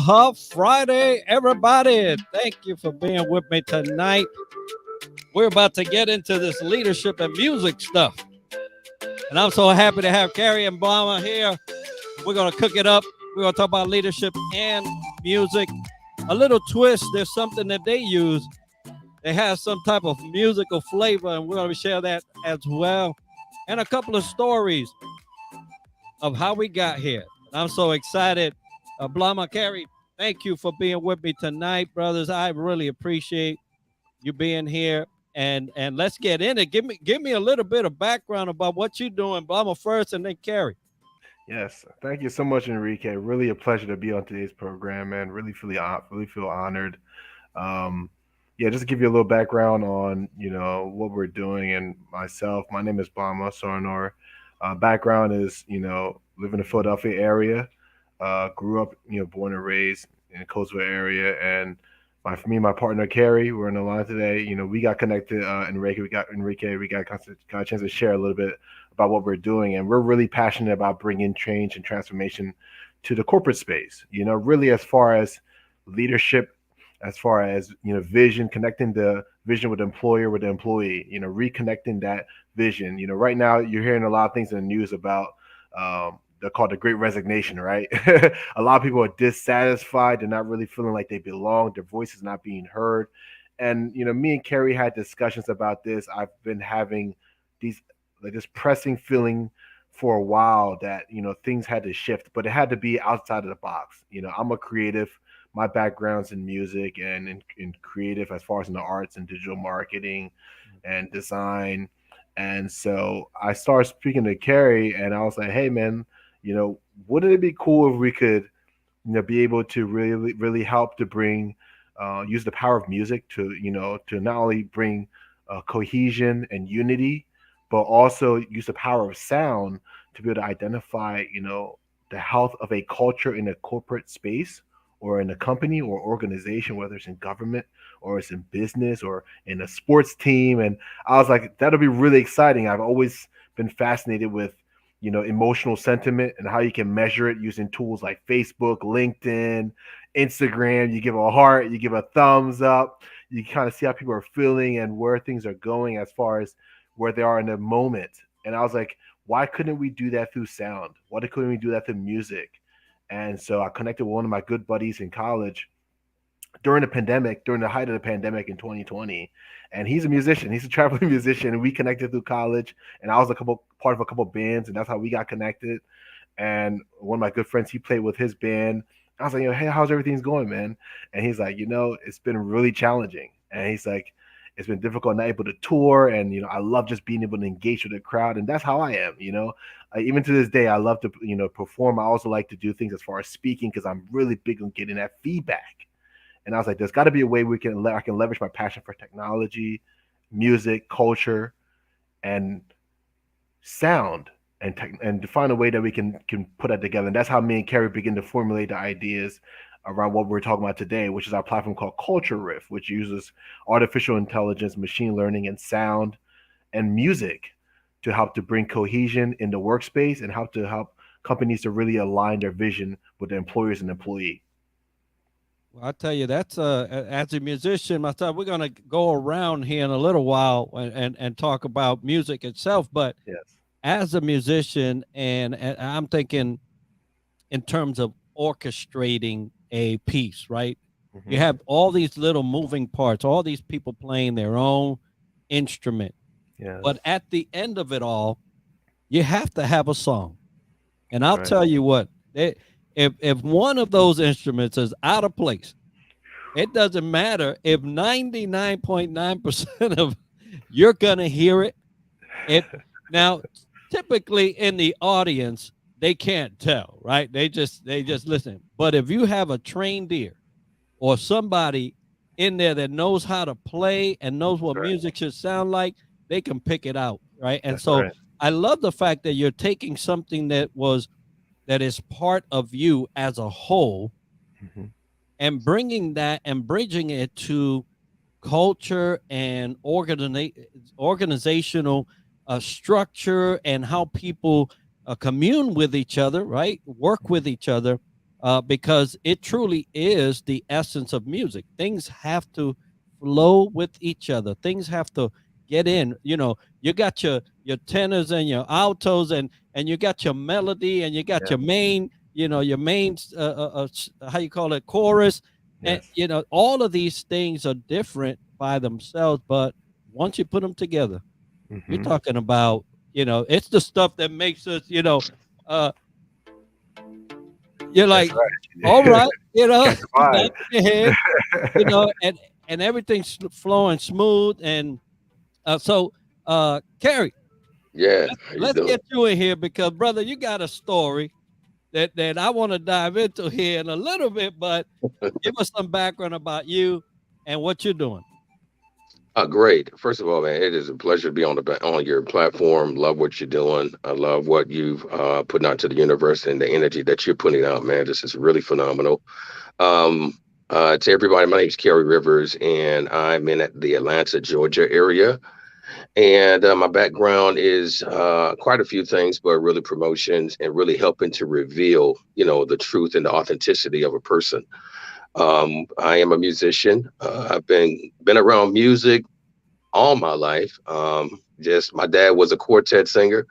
Aloha Friday, everybody. Thank you for being with me tonight. We're about to get into this leadership and music stuff. And I'm so happy to have Carrie and Blamah here. We're going to cook it up. We're going to talk about leadership and music. A little twist. There's something that they use. They have some type of musical flavor, and we're going to share that as well. And a couple of stories of how we got here. I'm so excited. Blamah, Carrie, thank you for being with me tonight, brothers. I really appreciate you being here. And let's get in it. Give me a little bit of background about what you're doing. Blamah first, and then Carrie. Yes, thank you so much, Enrique. Really a pleasure to be on today's program, man. Really feel honored. Yeah, just to give you a little background on what we're doing and myself. My name is Blamah Sarnor. Background is live in the Philadelphia area. Grew up born and raised in the Coastal area, and me and my partner Carrie, we're on the line today. We got connected. Enrique, we got a chance to share a little bit about what we're doing, and we're really passionate about bringing change and transformation to the corporate space. Really as far as leadership, as far as vision, connecting the vision with the employer with the employee. Reconnecting that vision. Right now you're hearing a lot of things in the news about. They're called the Great Resignation, right? A lot of people are dissatisfied. They're not really feeling like they belong. Their voice is not being heard. And me and Carrie had discussions about this. I've been having this pressing feeling for a while that things had to shift, but it had to be outside of the box. I'm a creative. My background's in music and in creative, as far as in the arts and digital marketing and design. And so I started speaking to Carrie, and I was like, "Hey, man, wouldn't it be cool if we could, be able to really, really help to bring, use the power of music to, to not only bring cohesion and unity, but also use the power of sound to be able to identify, the health of a culture in a corporate space or in a company or organization, whether it's in government or it's in business or in a sports team." And I was like, that'll be really exciting. I've always been fascinated with emotional sentiment and how you can measure it using tools like Facebook, LinkedIn, Instagram. You give a heart, you give a thumbs up, you kind of see how people are feeling and where things are going as far as where they are in the moment. And I was like, why couldn't we do that through sound? Why couldn't we do that through music? And so I connected with one of my good buddies in college during the height of the pandemic in 2020. And he's a musician. He's a traveling musician. And we connected through college. And I was part of a couple bands, and that's how we got connected. And one of my good friends, he played with his band. I was like, hey, how's everything going, man? And he's like, it's been really challenging. And he's like, it's been difficult, not able to tour. And, I love just being able to engage with the crowd. And that's how I am, even to this day, I love to, perform. I also like to do things as far as speaking, because I'm really big on getting that feedback. And I was like, there's got to be a way I can leverage my passion for technology, music, culture, and sound, and to find a way that we can put that together. And that's how me and Carrie begin to formulate the ideas around what we're talking about today, which is our platform called CultureRiff, which uses artificial intelligence, machine learning, and sound and music to help to bring cohesion in the workspace and help companies to really align their vision with their employers and employee. Well, I tell you, that's as a musician myself, we're going to go around here in a little while and talk about music itself. But yes, as a musician, and I'm thinking in terms of orchestrating a piece, right? Mhm. You have all these little moving parts, all these people playing their own instrument. Yes. But at the end of it all, you have to have a song. And That's I'll right. tell you what, if one of those instruments is out of place, it doesn't matter if 99.9% of you're gonna hear it. If now typically in the audience, they can't tell, right? They just listen. But if you have a trained ear or somebody in there that knows how to play and knows That's what right. music should sound like, they can pick it out, right? And That's so right. I love the fact that you're taking something that is part of you as a whole Mhm. and bringing that and bridging it to culture and organizational structure and how people commune with each other, right? Work with each other, because it truly is the essence of music. Things have to flow with each other. Things have to get in. You got your tenors and your altos, and you got your melody, and you got Yeah. your main, your main, how you call it, chorus, and Yes. all of these things are different by themselves, but once you put them together, you're Mhm. talking about, it's the stuff that makes us, uh you're That's like, all right. right, Catch the you vibe. nod your head, and everything's flowing smooth. And so Kerry, Yeah, let's, how you let's doing? get you in here, because brother, you got a story that I want to dive into here in a little bit, but give us some background about you and what you're doing. Great. First of all, man, it is a pleasure to be on your platform. Love what you're doing. I love what you've put out to the universe and the energy that you're putting out, man. This is really phenomenal. Um, to everybody, my name is Kerry Rivers, and I'm in the Atlanta, Georgia area. And my background is quite a few things, but really promotions and really helping to reveal, the truth and the authenticity of a person. I am a musician. I've been around music all my life. Just my dad was a quartet singer.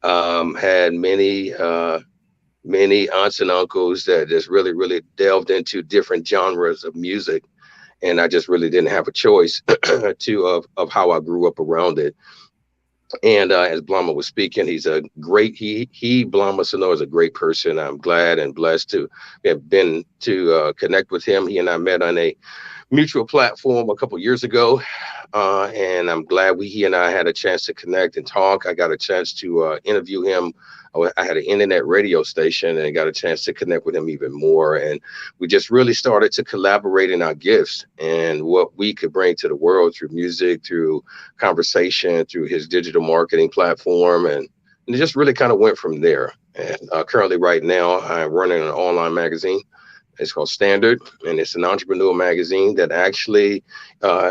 Had many aunts and uncles that just really really delved into different genres of music, and I just really didn't have a choice of how I grew up around it. And as Blamah was speaking, he's a great Blamah Sarnor is a great person. I'm glad and blessed to have been to connect with him. He and I met on a mutual platform a couple years ago, and I'm glad he and I had a chance to connect and talk. I got a chance to interview him. I had an internet radio station and got a chance to connect with him even more. And we just really started to collaborate in our gifts and what we could bring to the world through music, through conversation, through his digital marketing platform, and it just really kind of went from there. And currently, right now, I'm running an online magazine. It's called Standard, and it's an entrepreneur magazine that actually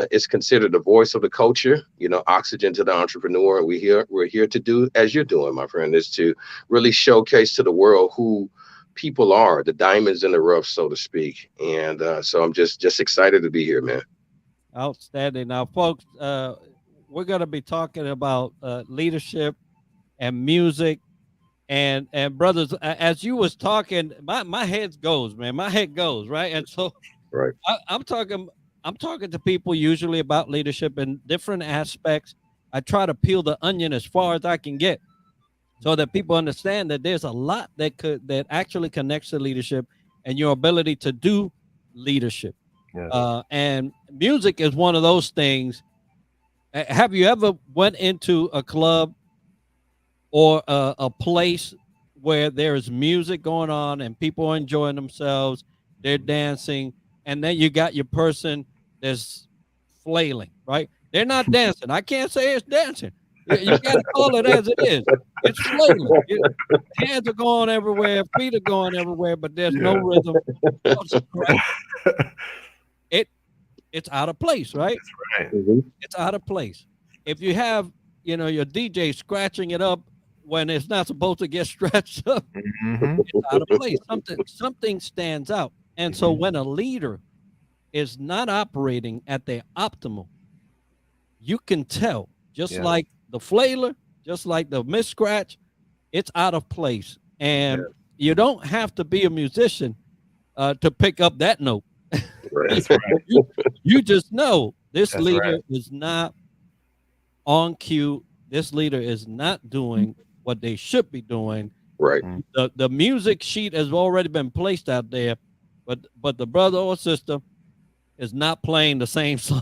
is considered the voice of the culture. Oxygen to the entrepreneur. And we're here to do as you're doing, my friend, is to really showcase to the world who people are, the diamonds in the rough, so to speak. And so I'm just excited to be here, man. Outstanding. Now, folks, we're going to be talking about leadership and music, and brothers. As you was talking, my head goes, man. My head goes right, and so Right. I'm talking. I'm talking to people usually about leadership in different aspects. I try to peel the onion as far as I can get, so that people understand that there's a lot that actually connects to leadership and your ability to do leadership. Yes. And music is one of those things. Have you ever went into a club or a place where there is music going on and people are enjoying themselves, they're dancing, and then you got your person that's flailing, right? They're not dancing. I can't say it's dancing. You got to call it as it is. It's flailing. Hands are going everywhere, feet are going everywhere, but there's no Yeah. rhythm. No scratch. It it's out of place, right? Right. Mhm. It's out of place. If you have, your DJ scratching it up when it's not supposed to get scratched up, Mhm. it's out of place. Something stands out. And so Mhm. when a leader is not operating at their optimal, you can tell, just Yes. like the flailer, just like the miss scratch, it's out of place. Yeah. And you don't have to be a musician to pick up that note. Right. That's right. You just know this That's leader right. is not on cue. This leader is not doing what they should be doing. Right. The music sheet has already been placed out there, but the brother or sister is not playing the same song.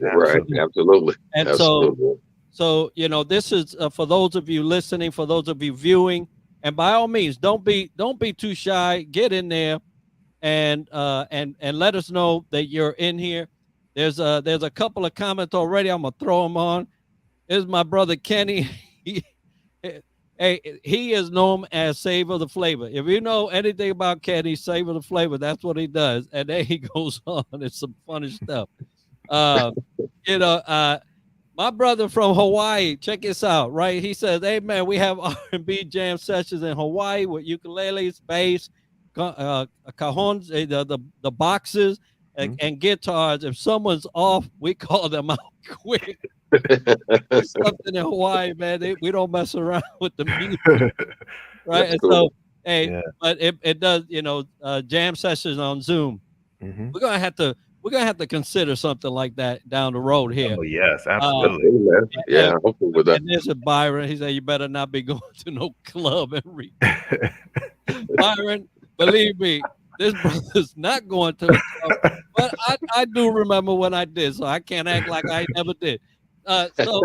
Right. Absolutely. Absolutely. And Absolutely. so this is for those of you listening, for those of you viewing, and by all means, don't be too shy. Get in there and let us know that you're in here. There's a couple of comments already. I'm gonna throw them on. Here's my brother Kenny. Hey, he is known as Savor the Flavor. If you know anything about Kenny, Savor the Flavor, that's what he does. And then he goes on. It's some funny stuff. Uh, you know, my brother from Hawaii, check this out, right? He says, "Hey man, we have R&B jam sessions in Hawaii with ukuleles, bass, cajones, the boxes, and guitars. If someone's off, we call them out quick." There's something in Hawaii, man. We don't mess around with the music, right? That's And cool. so, hey, Yeah. but it does, jam sessions on Zoom. Mm-hmm. We're gonna have to consider something like that down the road here. Oh yes, Uh, absolutely. Hey, man. Yeah, I'm cool with that. and there's a Byron. He said, "You better not be going to no club and read." Byron, believe me, this brother's not going to. But I do remember when I did, so I can't act like I never did. So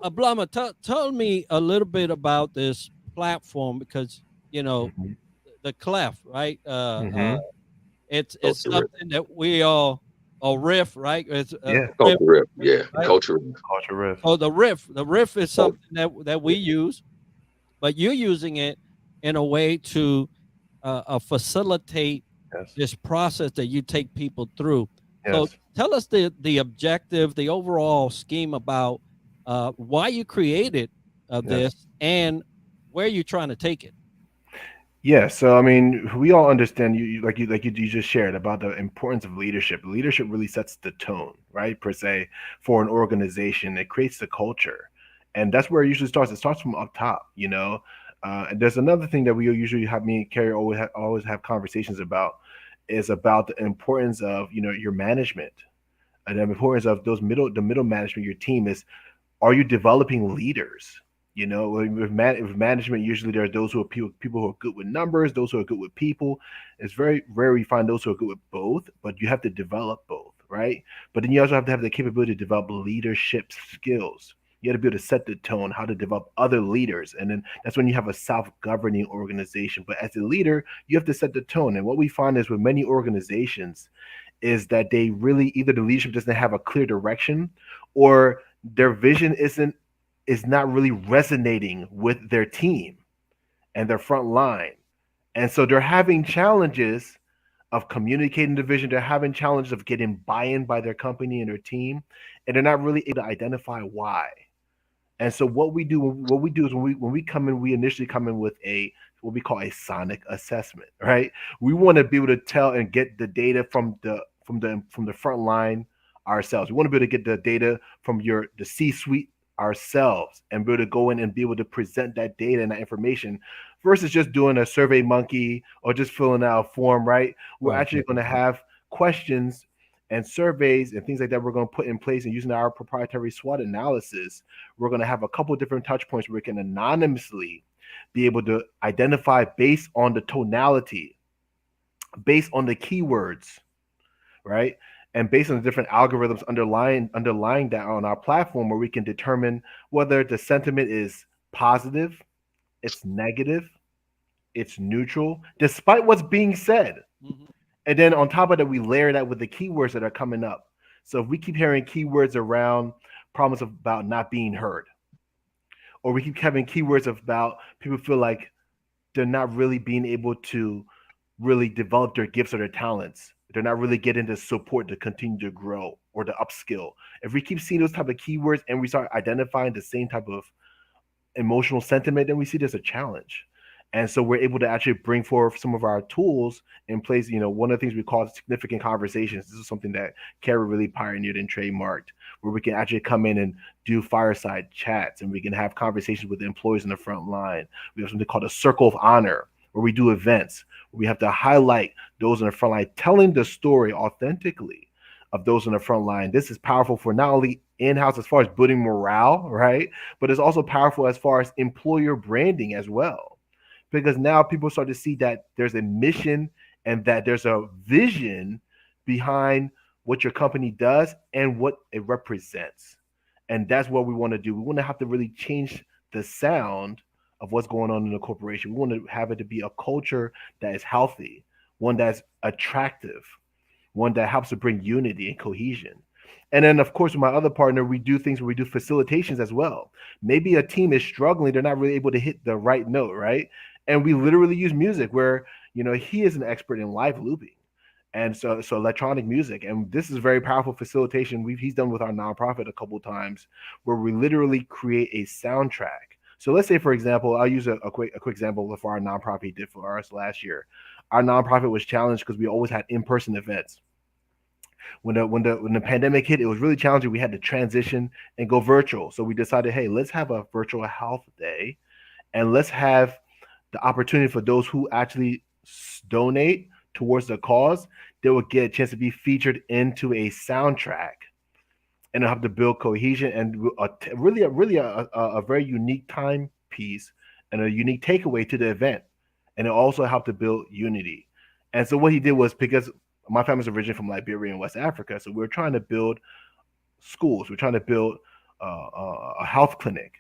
Blamah, tell me a little bit about this platform because Mhm. the clef, right? Mhm. It's CultureRiff. something that we all riff, right? It's Yeah. riff, CultureRiff. Yeah. right? CultureRiff. CultureRiff. So the riff is something that we use, but you're using it in a way to facilitate Yes. this process that you take people through. So Yes. tell us the objective, the overall scheme about why you created Yes. this and where you're trying to take it. Yeah, so I mean, we all understand you just shared about the importance of leadership. Leadership really sets the tone, right? Per se, for an organization, it creates the culture, and that's where it usually starts. It starts from up top, you know. And there's another thing that we usually have me and Carrie always have conversations about is about the importance of your management and the importance of the middle management. Your team is, are you developing leaders? With management, usually there are those who are people who are good with numbers, those who are good with people. It's very rare we find those who are good with both, but you have to develop both, right? But then you also have to have the capability to develop leadership skills. You got to be able to set the tone, how to develop other leaders. And then that's when you have a self-governing organization. But as a leader, you have to set the tone. And what we find is with many organizations is that they really either the leadership doesn't have a clear direction or their vision is not really resonating with their team and their front line. And so they're having challenges of communicating the vision. They're having challenges of getting buy-in by their company and their team, and they're not really able to identify why. And so what we do is when we come in, we initially come in with a what we call a sonic assessment, right? We want to be able to tell and get the data from the front line ourselves. We want to be able to get the data from the C-suite ourselves and be able to go in and be able to present that data and that information versus just doing a survey monkey or just filling out a form, right? We're Right. actually going to have questions and surveys and things like that we're going to put in place, and using our proprietary SWOT analysis, we're going to have a couple different touch points where we can anonymously be able to identify based on the tonality, based on the keywords, right? And based on the different algorithms underlying that on our platform, where we can determine whether the sentiment is positive, it's negative, it's neutral, despite what's being said. Mhm. And then on top of that, we layer that with the keywords that are coming up. So if we keep hearing keywords around problems about not being heard, or we keep having keywords about people feel like they're not really being able to really develop their gifts or their talents, they're not really getting the support to continue to grow or to upskill. If we keep seeing those type of keywords and we start identifying the same type of emotional sentiment, then we see there's a challenge. And so we're able to actually bring forth some of our tools in place. One of the things we call significant conversations. This is something that Kara really pioneered and trademarked, where we can actually come in and do fireside chats and we can have conversations with the employees in the front line. We have something called a circle of honor, where we do events We have to highlight those in the front line, telling the story authentically of those in the front line. This is powerful for not only in-house as far as building morale, right? But it's also powerful as far as employer branding as well. Because now people start to see that there's a mission and that there's a vision behind what your company does and what it represents. And that's what we want to do. We want to have to really change the sound of what's going on in the corporation. We want to have it to be a culture that is healthy, one that's attractive, one that helps to bring unity and cohesion. And then, of course, with my other partner, we do things where we do facilitations as well. Maybe a team is struggling, they're not really able to hit the right note, right? And we literally use music where, he is an expert in live looping. And so electronic music, and this is very powerful facilitation. He's done with our nonprofit a couple of times, where we literally create a soundtrack. So let's say, for example, I'll use a quick example of our nonprofit he did for us last year. Our nonprofit was challenged because we always had in-person events. When the pandemic hit, it was really challenging. We had to transition and go virtual. So we decided, hey, let's have a virtual health day, and let's have the opportunity for those who actually donate towards the cause, they will get a chance to be featured into a soundtrack, and it'll have to build cohesion and really a very unique timepiece and a unique takeaway to the event, and it also helped to build unity. And so what he did was, because my family's originally from Liberia and West Africa, so we're trying to build schools, we're trying to build a health clinic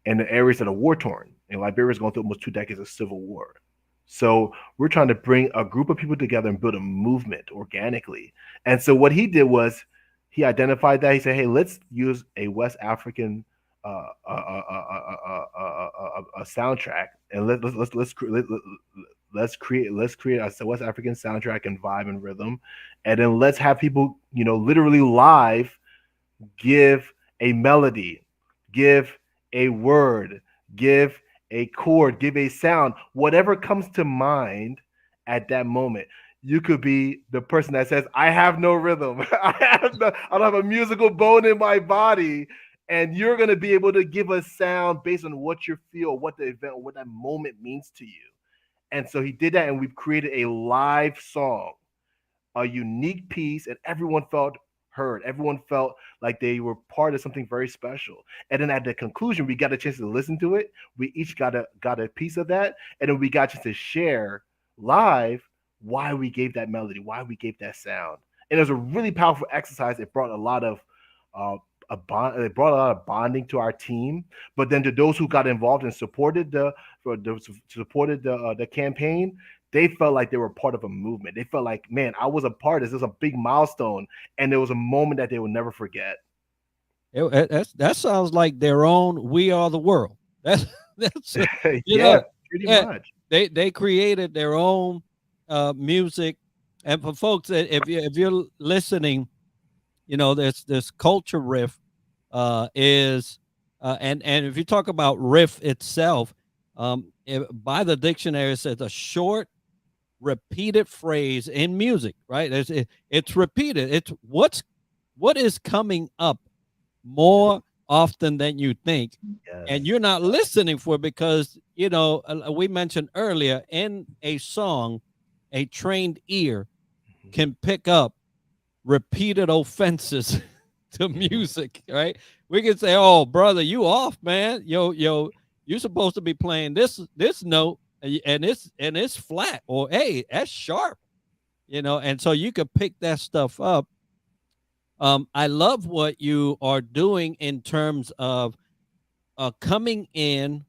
in the areas that are war torn, and Liberia is going through almost 2 decades of civil war. So we're trying to bring a group of people together and build a movement organically. And so what he did was he identified that. He said, "Hey, let's use a West African a soundtrack, and let's create a West African soundtrack and vibe and rhythm, and then let's have people, literally live, give a melody, give a word, give a chord, give a sound, whatever comes to mind at that moment." You could be the person that says, "I have no rhythm. I don't have a musical bone in my body." And you're going to be able to give a sound based on what you feel, what the event, what that moment means to you. And so he did that, and we've created a live song, a unique piece, and everyone felt heard. Everyone felt like they were part of something very special. And then at the conclusion, we got a chance to listen to it. We each got a piece of that, and then we got a chance to share live why we gave that melody, why we gave that sound. And it was a really powerful exercise. It brought a lot of it brought a lot of bonding to our team. But then to those who got involved and supported the campaign, they felt like they were part of a movement. They felt like, man, I was a part of this. This is a big milestone, and there was a moment that they will never forget. That sounds like their own "We Are the World." That's yeah, pretty much. They created their own music, and for folks, if you're listening, this CultureRiff is and if you talk about riff itself, by the dictionary, it says a short, repeated phrase in music, right? It's repeated. It's what is coming up more often than you think. Yes. And you're not listening for it because, we mentioned earlier, in a song, a trained ear can pick up repeated offenses to music, right? We can say, "Oh, brother, you off, man. You're supposed to be playing this note, and it's flat," or, "Hey, that's sharp," and so you could pick that stuff up. I love what you are doing in terms of coming in.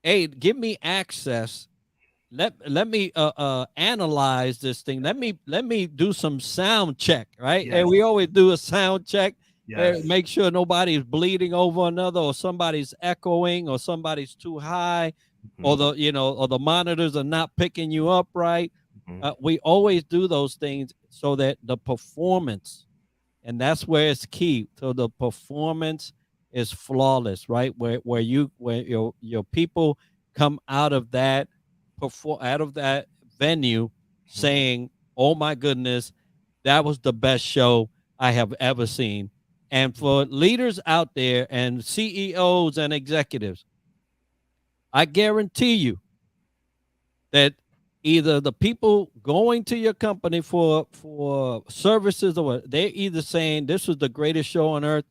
Hey, give me access. Let me analyze this thing. Let me do some sound check, right? Yes. And we always do a sound check. Yes. Make sure nobody's bleeding over another, or somebody's echoing, or somebody's too high, or the monitors are not picking you up right. We always do those things so that the performance, and that's where it's key. So the performance is flawless, right? Where your people come out of that venue saying, "Oh my goodness, that was the best show I have ever seen." And for leaders out there and CEOs and executives, I guarantee you that either the people going to your company for services, or what, they're either saying this was the greatest show on earth,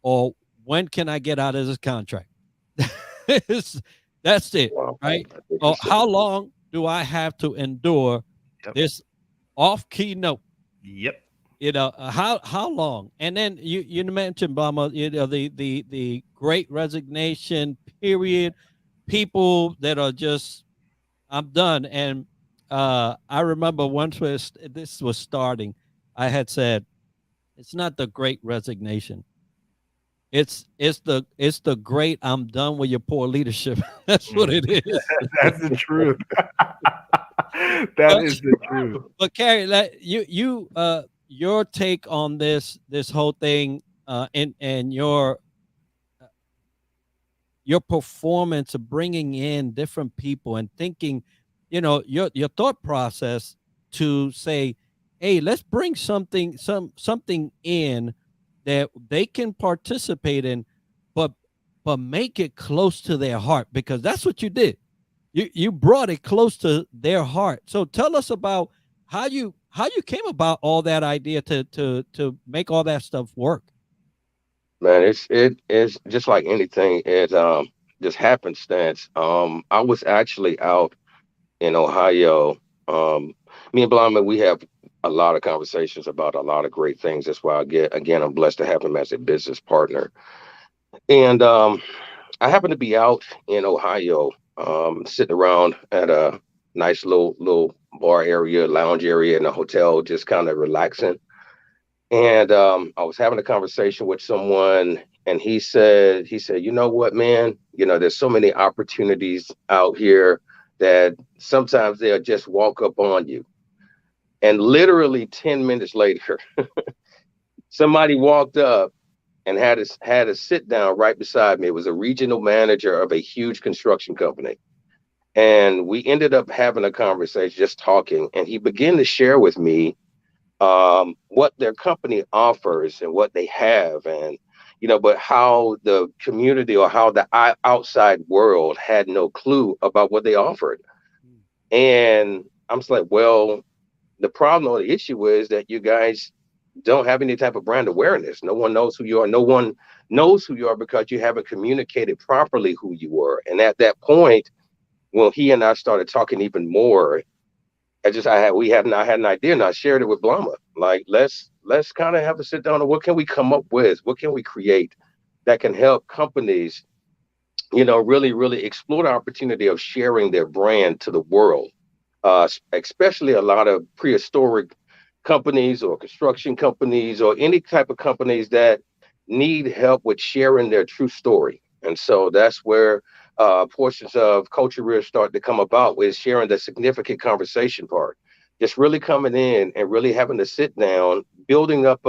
or when can I get out of this contract? That's it, Wow. right? That's Or interesting. how long do I have to endure Yep. this off key note? Yep. How long? And then you mentioned, Blamah, the great resignation period, people that are just, I'm done. And I remember once this was starting, I had said, it's not the great resignation. It's the great, I'm done with your poor leadership. That's what it is. That's the truth. That But, is the truth. but Carrie, your take on this whole thing, and your performance of bringing in different people and thinking, your thought process to say, hey, let's bring something in that they can participate in, but make it close to their heart, because that's what you did. You brought it close to their heart. So tell us about how you came about all that idea to make all that stuff work. Man, it's just like anything. It just happenstance. I was actually out in Ohio. Me and Blamah, we have a lot of conversations about a lot of great things. That's why I'm blessed to have him as a business partner. And I happened to be out in Ohio, sitting around at a nice little bar area, lounge area in a hotel, just kind of relaxing. And I was having a conversation with someone, and he said, you know what, man, there's so many opportunities out here that sometimes they'll just walk up on you. And literally 10 minutes later, somebody walked up and had a sit down right beside me. It was a regional manager of a huge construction company. And we ended up having a conversation, just talking, and he began to share with me what their company offers and what they have, and but how the community, or how the outside world had no clue about what they offered. And I'm just like, well, the problem or the issue is that you guys don't have any type of brand awareness. No one knows who you are. No one knows who you are because you haven't communicated properly who you were. And at that point, when he and I started talking even more, I had an idea, and I shared it with Blamah. Like, let's kind of have a sit down on what can we come up with, what can we create that can help companies, really, really explore the opportunity of sharing their brand to the world. Especially a lot of prehistoric companies or construction companies or any type of companies that need help with sharing their true story. And so that's where portions of CultureRiff start to come about, with sharing the significant conversation part. Just really coming in and really having to sit down, building up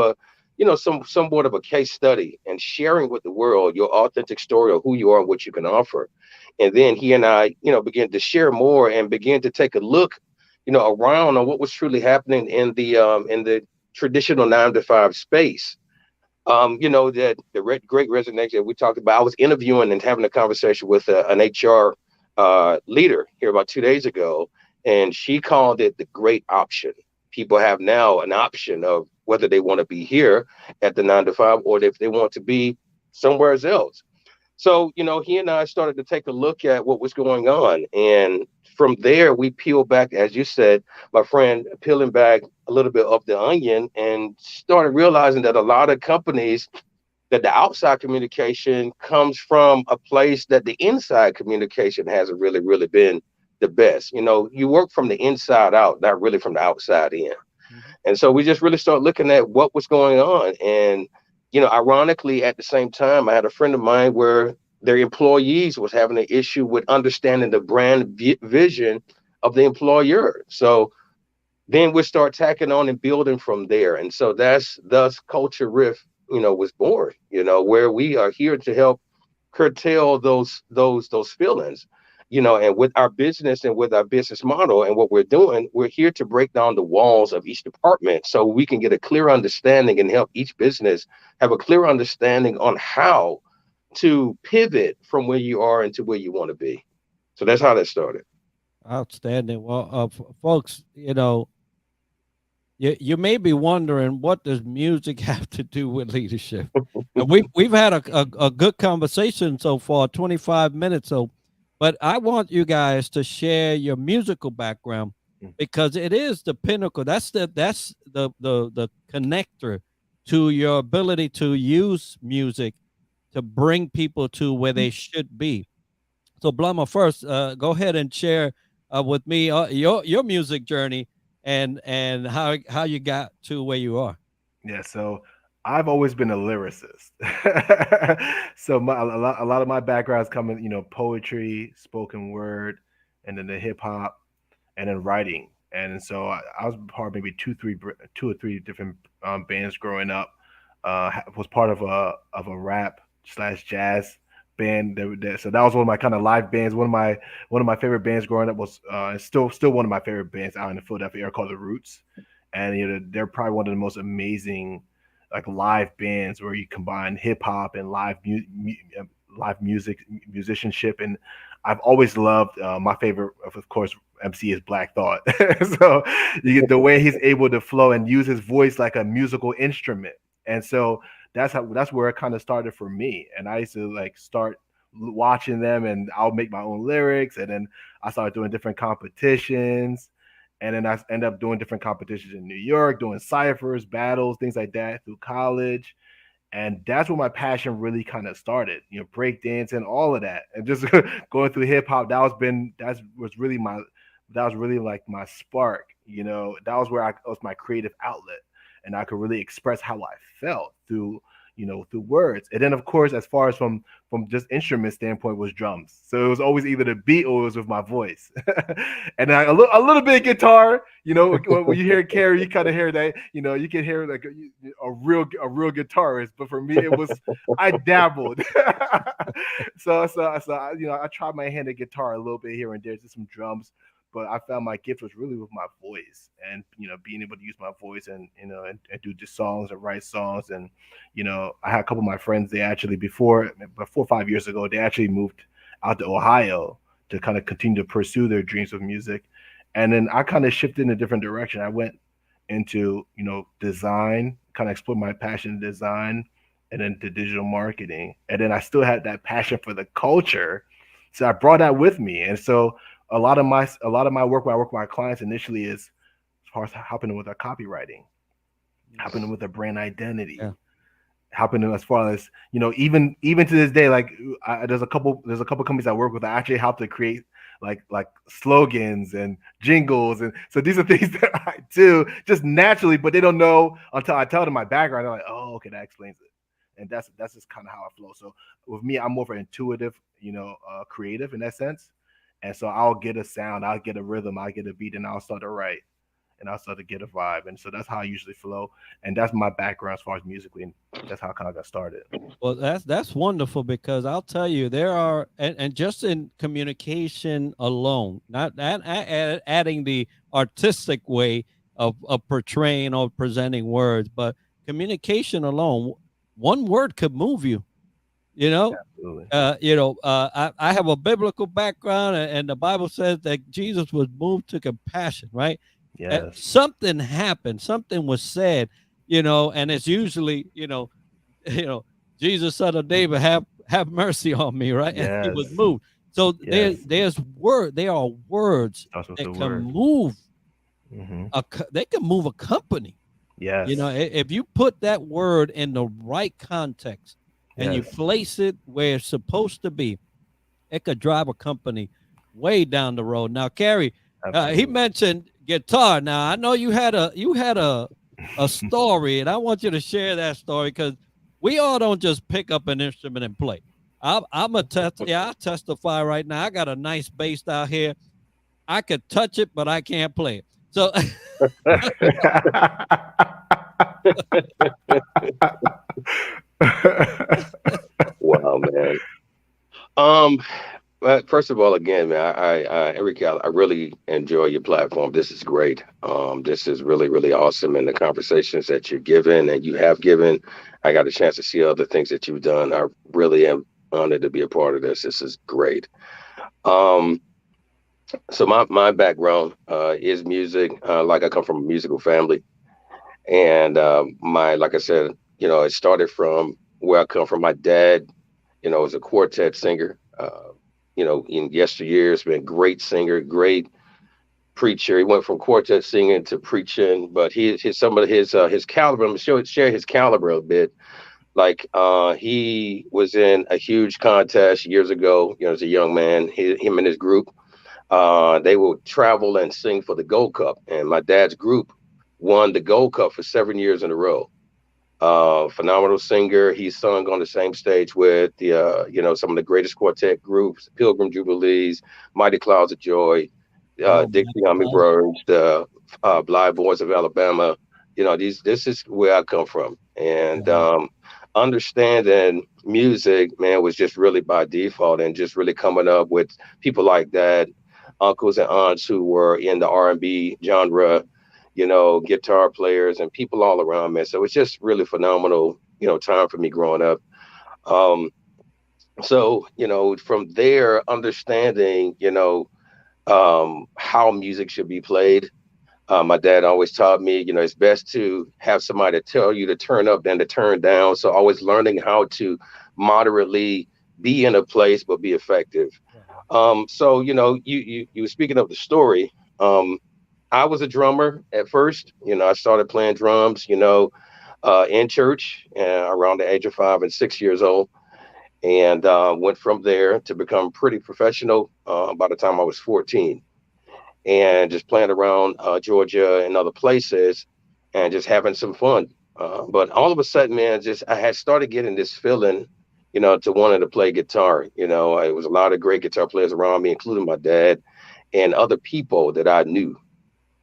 somewhat of a case study, and sharing with the world your authentic story of who you are and what you can offer. And then he and I, began to share more and begin to take a look, around on what was truly happening in the traditional 9 to 5 space. That the great resignation that we talked about. I was interviewing and having a conversation with an HR leader here about 2 days ago, and she called it the great option. People have now an option of whether they want to be here at the 9 to 5, or if they want to be somewhere else. So, he and I started to take a look at what was going on. And from there, we peeled back, as you said, my friend, peeling back a little bit of the onion, and started realizing that a lot of companies, that the outside communication comes from a place that the inside communication hasn't really, really been the best. You work from the inside out, not really from the outside in. Mhm. And so we just really started looking at what was going on. And, ironically, at the same time, I had a friend of mine where their employees was having an issue with understanding the brand vision of the employer. So then we start tacking on and building from there. And so that's thus CultureRiff, was born, where we are here to help curtail those feelings, and with our business and with our business model and what we're doing, we're here to break down the walls of each department so we can get a clear understanding and help each business have a clear understanding on how to pivot from where you are into where you want to be. So that's how that started. Outstanding. Well, folks, you may be wondering, what does music have to do with leadership? And we've had a good conversation so far, 25 minutes. So, but I want you guys to share your musical background, Mm. because it is the pinnacle. That's the connector to your ability to use music to bring people to where they should be. So Blamah, first, go ahead and share with me your music journey, and how you got to where you are. Yeah, so I've always been a lyricist. So a lot of my background is coming, poetry, spoken word, and then the hip hop, and then writing. And so I was part of maybe two or three different bands growing up. Was part of a rap slash jazz band. So that was one of my kind of live bands. One of my favorite bands growing up was still one of my favorite bands out in the Philadelphia area called the Roots. And they're probably one of the most amazing like live bands where you combine hip hop and live music musicianship. And I've always loved my favorite, of course, MC is Black Thought. So you get the way he's able to flow and use his voice like a musical instrument. And so that's where it kind of started for me. And I used to like start watching them, and I'll make my own lyrics, and then I started doing different competitions, and then I end up doing different competitions in New York, doing ciphers, battles, things like that through college. And that's where my passion really kind of started, break dancing, all of that, and just going through hip hop. That was really like my spark. That was where was my creative outlet, and I could really express how I felt through words. And then of course, as far as from just instrument standpoint, was drums. So it was always either the beat or it was with my voice. And a little bit of guitar. When you hear Carrie, you kind of hear that. You can hear like a real guitarist. But for me, it was I dabbled. I tried my hand at guitar a little bit here and there, just some drums. But I found my gift was really with my voice, and being able to use my voice, and do just songs and write songs. And I had a couple of my friends. They actually before 4 or 5 years ago, they actually moved out to Ohio to kind of continue to pursue their dreams of music. And then I kind of shifted in a different direction. I went into design, kind of explored my passion in design, and then to digital marketing. And then I still had that passion for the culture, so I brought that with me. And so a lot of my work when I work with my clients initially is as far as helping them with their copywriting, helping them with their brand identity, Yeah. helping them as far as even to this day. Like there's a couple companies I work with. I actually help to create like slogans and jingles, and so these are things that I do just naturally, but they don't know until I tell them my background. They're like, oh, okay, that explains it. And that's just kind of how I flow. So with me, I'm more of an intuitive, creative in that sense. And so I'll get a sound, I'll get a rhythm, I'll get a beat, and I'll start to write, and I'll start to get a vibe. And so that's how I usually flow. And that's my background as far as musically. And that's how I kind of got started. Well, that's wonderful, because I'll tell you, there are, and just in communication alone, not adding the artistic way of portraying or presenting words, but communication alone, one word could move you. You know, Absolutely. I have a biblical background, and the Bible says that Jesus was moved to compassion, right? Yes. Something happened, something was said, and it's usually, you know, Jesus, son of David, have mercy on me, right? And he was Yes. moved. So Yes. there are words Starts with that the can word. move Hmm. they can move a company. Yes. If you put that word in the right context and you Yes. place it where it's supposed to be, it could drive a company way down the road. Now, Carrie, he Absolutely. mentioned guitar. Now, I know you had a story, and I want you to share that story, because we all don't just pick up an instrument and play. I'm a I testify right now. I got a nice bass out here. I could touch it, but I can't play it. So, Wow, man. Um, but first of all, again, man, Enrique, I really enjoy your platform. This is great. This is really, really awesome. And the conversations that you're giving and you have given, I got a chance to see other things that you've done. I really am honored to be a part of this. This is great. Um, So my background is music. Like I come from a musical family, and my like I said, it started from where I come from. My dad, was a quartet singer. In yesteryears, been a great singer, great preacher. He went from quartet singing to preaching, but his some of his caliber. I'm gonna share his caliber a bit. Like he was in a huge contest years ago. As a young man, him and his group, they would travel and sing for the Gold Cup, and my dad's group won the Gold Cup for 7 years in a row. Phenomenal singer. He sung on the same stage with the some of the greatest quartet groups, Pilgrim Jubilees, Mighty Clouds of Joy, Oh, Dixie man. Hummingbirds, the Bly Boys of Alabama. This is where I come from, and understanding music, man, was just really by default, and just really coming up with people like that, uncles and aunts who were in the R&B genre, guitar players and people all around me. So it's just really phenomenal, time for me growing up. Um, so, from there, understanding, how music should be played. My dad always taught me, it's best to have somebody tell you to turn up than to turn down. So always learning how to moderately be in a place but be effective. So you were speaking of the story. I was a drummer at first. I started playing drums, in church around the age of 5 and 6 years old, and went from there to become pretty professional by the time I was 14, and just playing around Georgia and other places, and just having some fun. But all of a sudden, man, just I had started getting this feeling, to wanting to play guitar. It was a lot of great guitar players around me, including my dad and other people that I knew.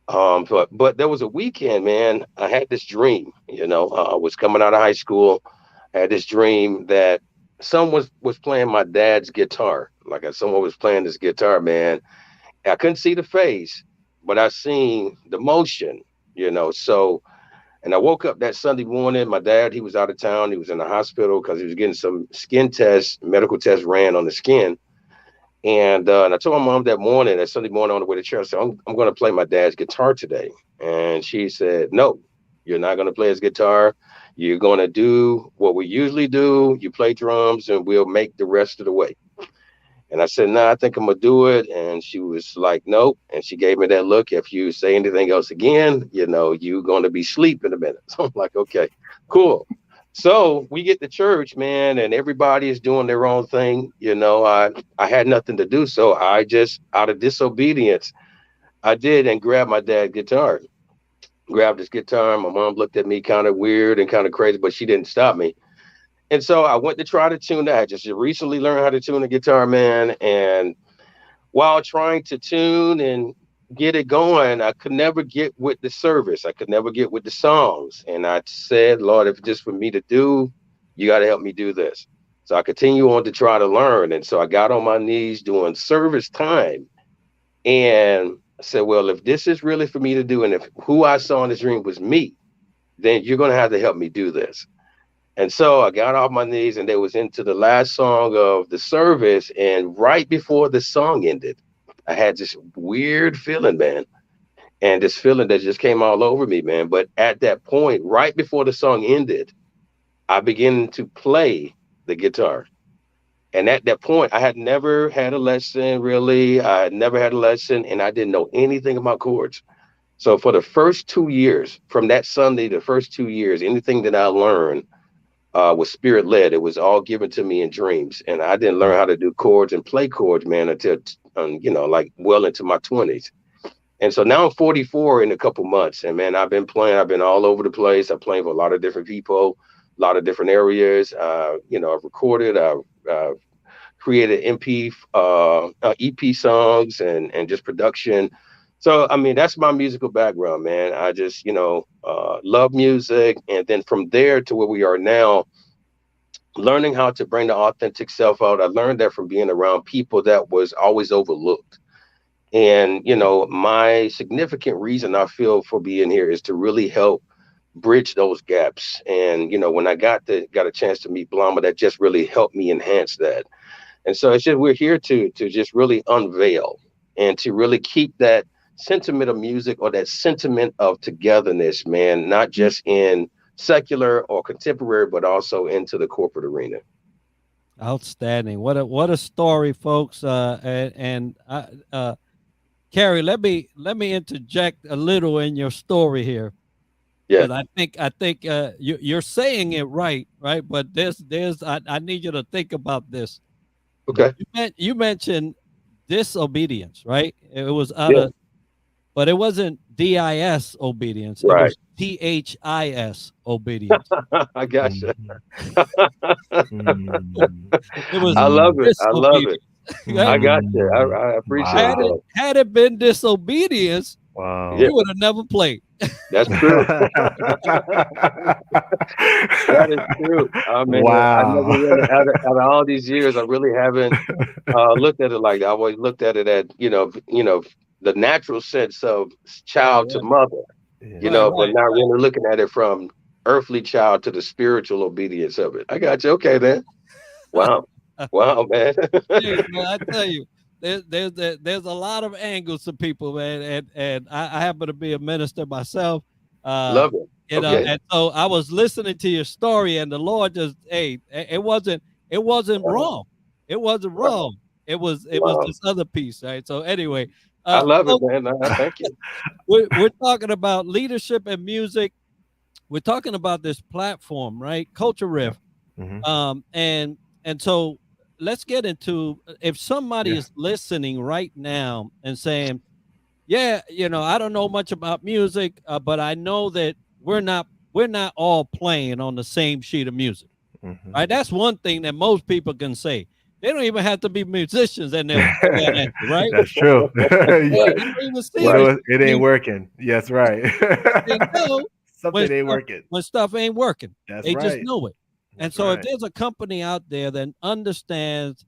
But there was a weekend, man. I had this dream. I was coming out of high school. I had this dream that someone was playing my dad's guitar. Like someone was playing this guitar, man. I couldn't see the face, but I seen the motion. So, and I woke up that Sunday morning. My dad, he was out of town. He was in the hospital because he was getting some skin tests, medical tests ran on the skin. And I told my mom that Sunday morning on the way to church, I said, I'm going to play my dad's guitar today. And she said, no, you're not going to play his guitar. You're going to do what we usually do. You play drums and we'll make the rest of the way. And I said, I think I'm going to do it. And she was like, nope. And she gave me that look. If you say anything else again, you're going to be asleep in a minute. So I'm like, okay, cool. So we get to church, man, and everybody is doing their own thing. I had nothing to do. So I just, out of disobedience, I did and grabbed my dad's guitar. Grabbed his guitar. My mom looked at me kind of weird and kind of crazy, but she didn't stop me. And so I went to try to tune that. I just recently learned how to tune a guitar, man. And while trying to tune and get it going, I could never get with the service. I could never get with the songs. And I said, Lord, if it's just for me to do, you got to help me do this. So I continue on to try to learn. And so I got on my knees doing service time. And I said, well, if this is really for me to do, and if who I saw in this dream was me, then you're going to have to help me do this. And so I got off my knees, and they was into the last song of the service. And right before the song ended, I had this weird feeling, man. And this feeling that just came all over me, man. But at that point, right before the song ended, I began to play the guitar. And at that point, I had never had a lesson, really. I had never had a lesson, and I didn't know anything about chords. So for the first 2 years, from that Sunday, the first 2 years, anything that I learned was spirit led. It was all given to me in dreams, and I didn't learn how to do chords and play chords, man, until like well into my 20s. And so now I'm 44 in a couple months, and man, I've been playing. I've been all over the place. I'm playing for a lot of different people, a lot of different areas. I've recorded. I've created EP songs and just production. So I mean, that's my musical background, man. I just love music, and then from there to where we are now, learning how to bring the authentic self out. I learned that from being around people that was always overlooked. And, my significant reason I feel for being here is to really help bridge those gaps. And, when I got a chance to meet Blamah, that just really helped me enhance that. And so it's just, we're here to just really unveil and to really keep that sentiment of music or that sentiment of togetherness, man, not just in secular or contemporary, but also into the corporate arena. Outstanding. What a story, folks. Carrie, let me interject a little in your story here. Yeah. Because I think you're saying it right, but there's I need you to think about this. Okay. You mentioned disobedience, right? It was out Yeah. of, but it wasn't DIS obedience. It Right. was THIS obedience. I gotcha. It was I love it. I love it. disobedience. I Right? got you. I appreciate Had it that. had it been disobedience, Wow. Yeah, you would have never played. that's true. That is true. I mean, I never Wow. really, out of all these years, I really haven't looked at it like that. I always looked at it at, the natural sense of child to Yeah. mother, Right, but right. not really looking at it from earthly child to the spiritual obedience of it. I got you. Okay, then. Wow. Wow, man. Hey, man, I tell you, there's a lot of angles to people, man, and I happen to be a minister myself, uh, Love it. Okay. and so I was listening to your story, and the Lord just, hey, it wasn't wrong, it wasn't Wow. wrong, it was Wow. this other piece, right? So anyway, I love it, folks, man. I thank you. we're talking about leadership and music. We're talking about this platform, right? CultureRiff. Mhm. And so let's get into, if somebody Yeah. is listening right now and saying, yeah, I don't know much about music, but I know that we're not all playing on the same sheet of music, Mhm. right? That's one thing that most people can say. They don't even have to be musicians, and they'll say that answer, right? That's true. Yeah, Right. they don't even You sing Right. the know, sheet it of ain't music. working. Yes, right. They know when Something ain't stuff working. when stuff ain't working. That's They just right. know it. And That's so if right. there's a company out there that understands,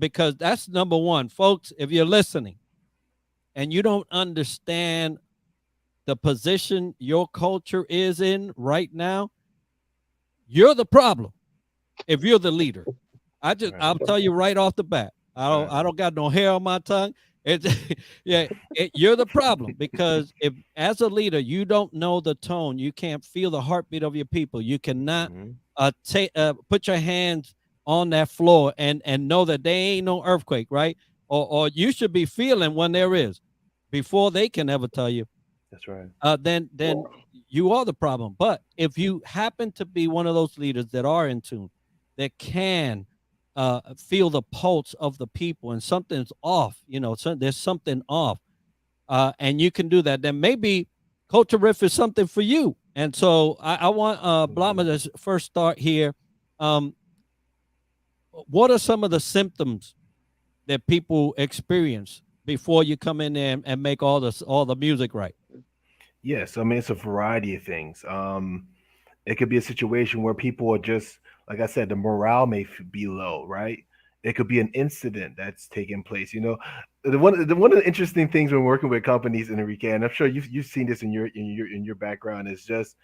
because that's number one, folks, if you're listening and you don't understand the position your culture is in right now, you're the problem if you're the leader. Right. I'll tell you right off the bat. Right. I don't got no hair on my tongue. It's yeah, you're the problem, because if as a leader you don't know the tone, you can't feel the heartbeat of your people. You cannot Mhm. put your hands on that floor and know that there ain't no earthquake, right? Or you should be feeling when there is, before they can ever tell you. That's right. Then you are the problem. But if you happen to be one of those leaders that are in tune, that can feel the pulse of the people, and something's off, there's something off, and you can do that, then maybe CultureRiff is something for you. And so I want Blamah to first start here. Um, what are some of the symptoms that people experience before you come in there and make all the music right? Yes, I mean it's a variety of things. It could be a situation where people are just, like I said, the morale may be low, right? It could be an incident that's taking place. One of the interesting things when working with companies, Enrique, and I'm sure you've seen this in your background, is just,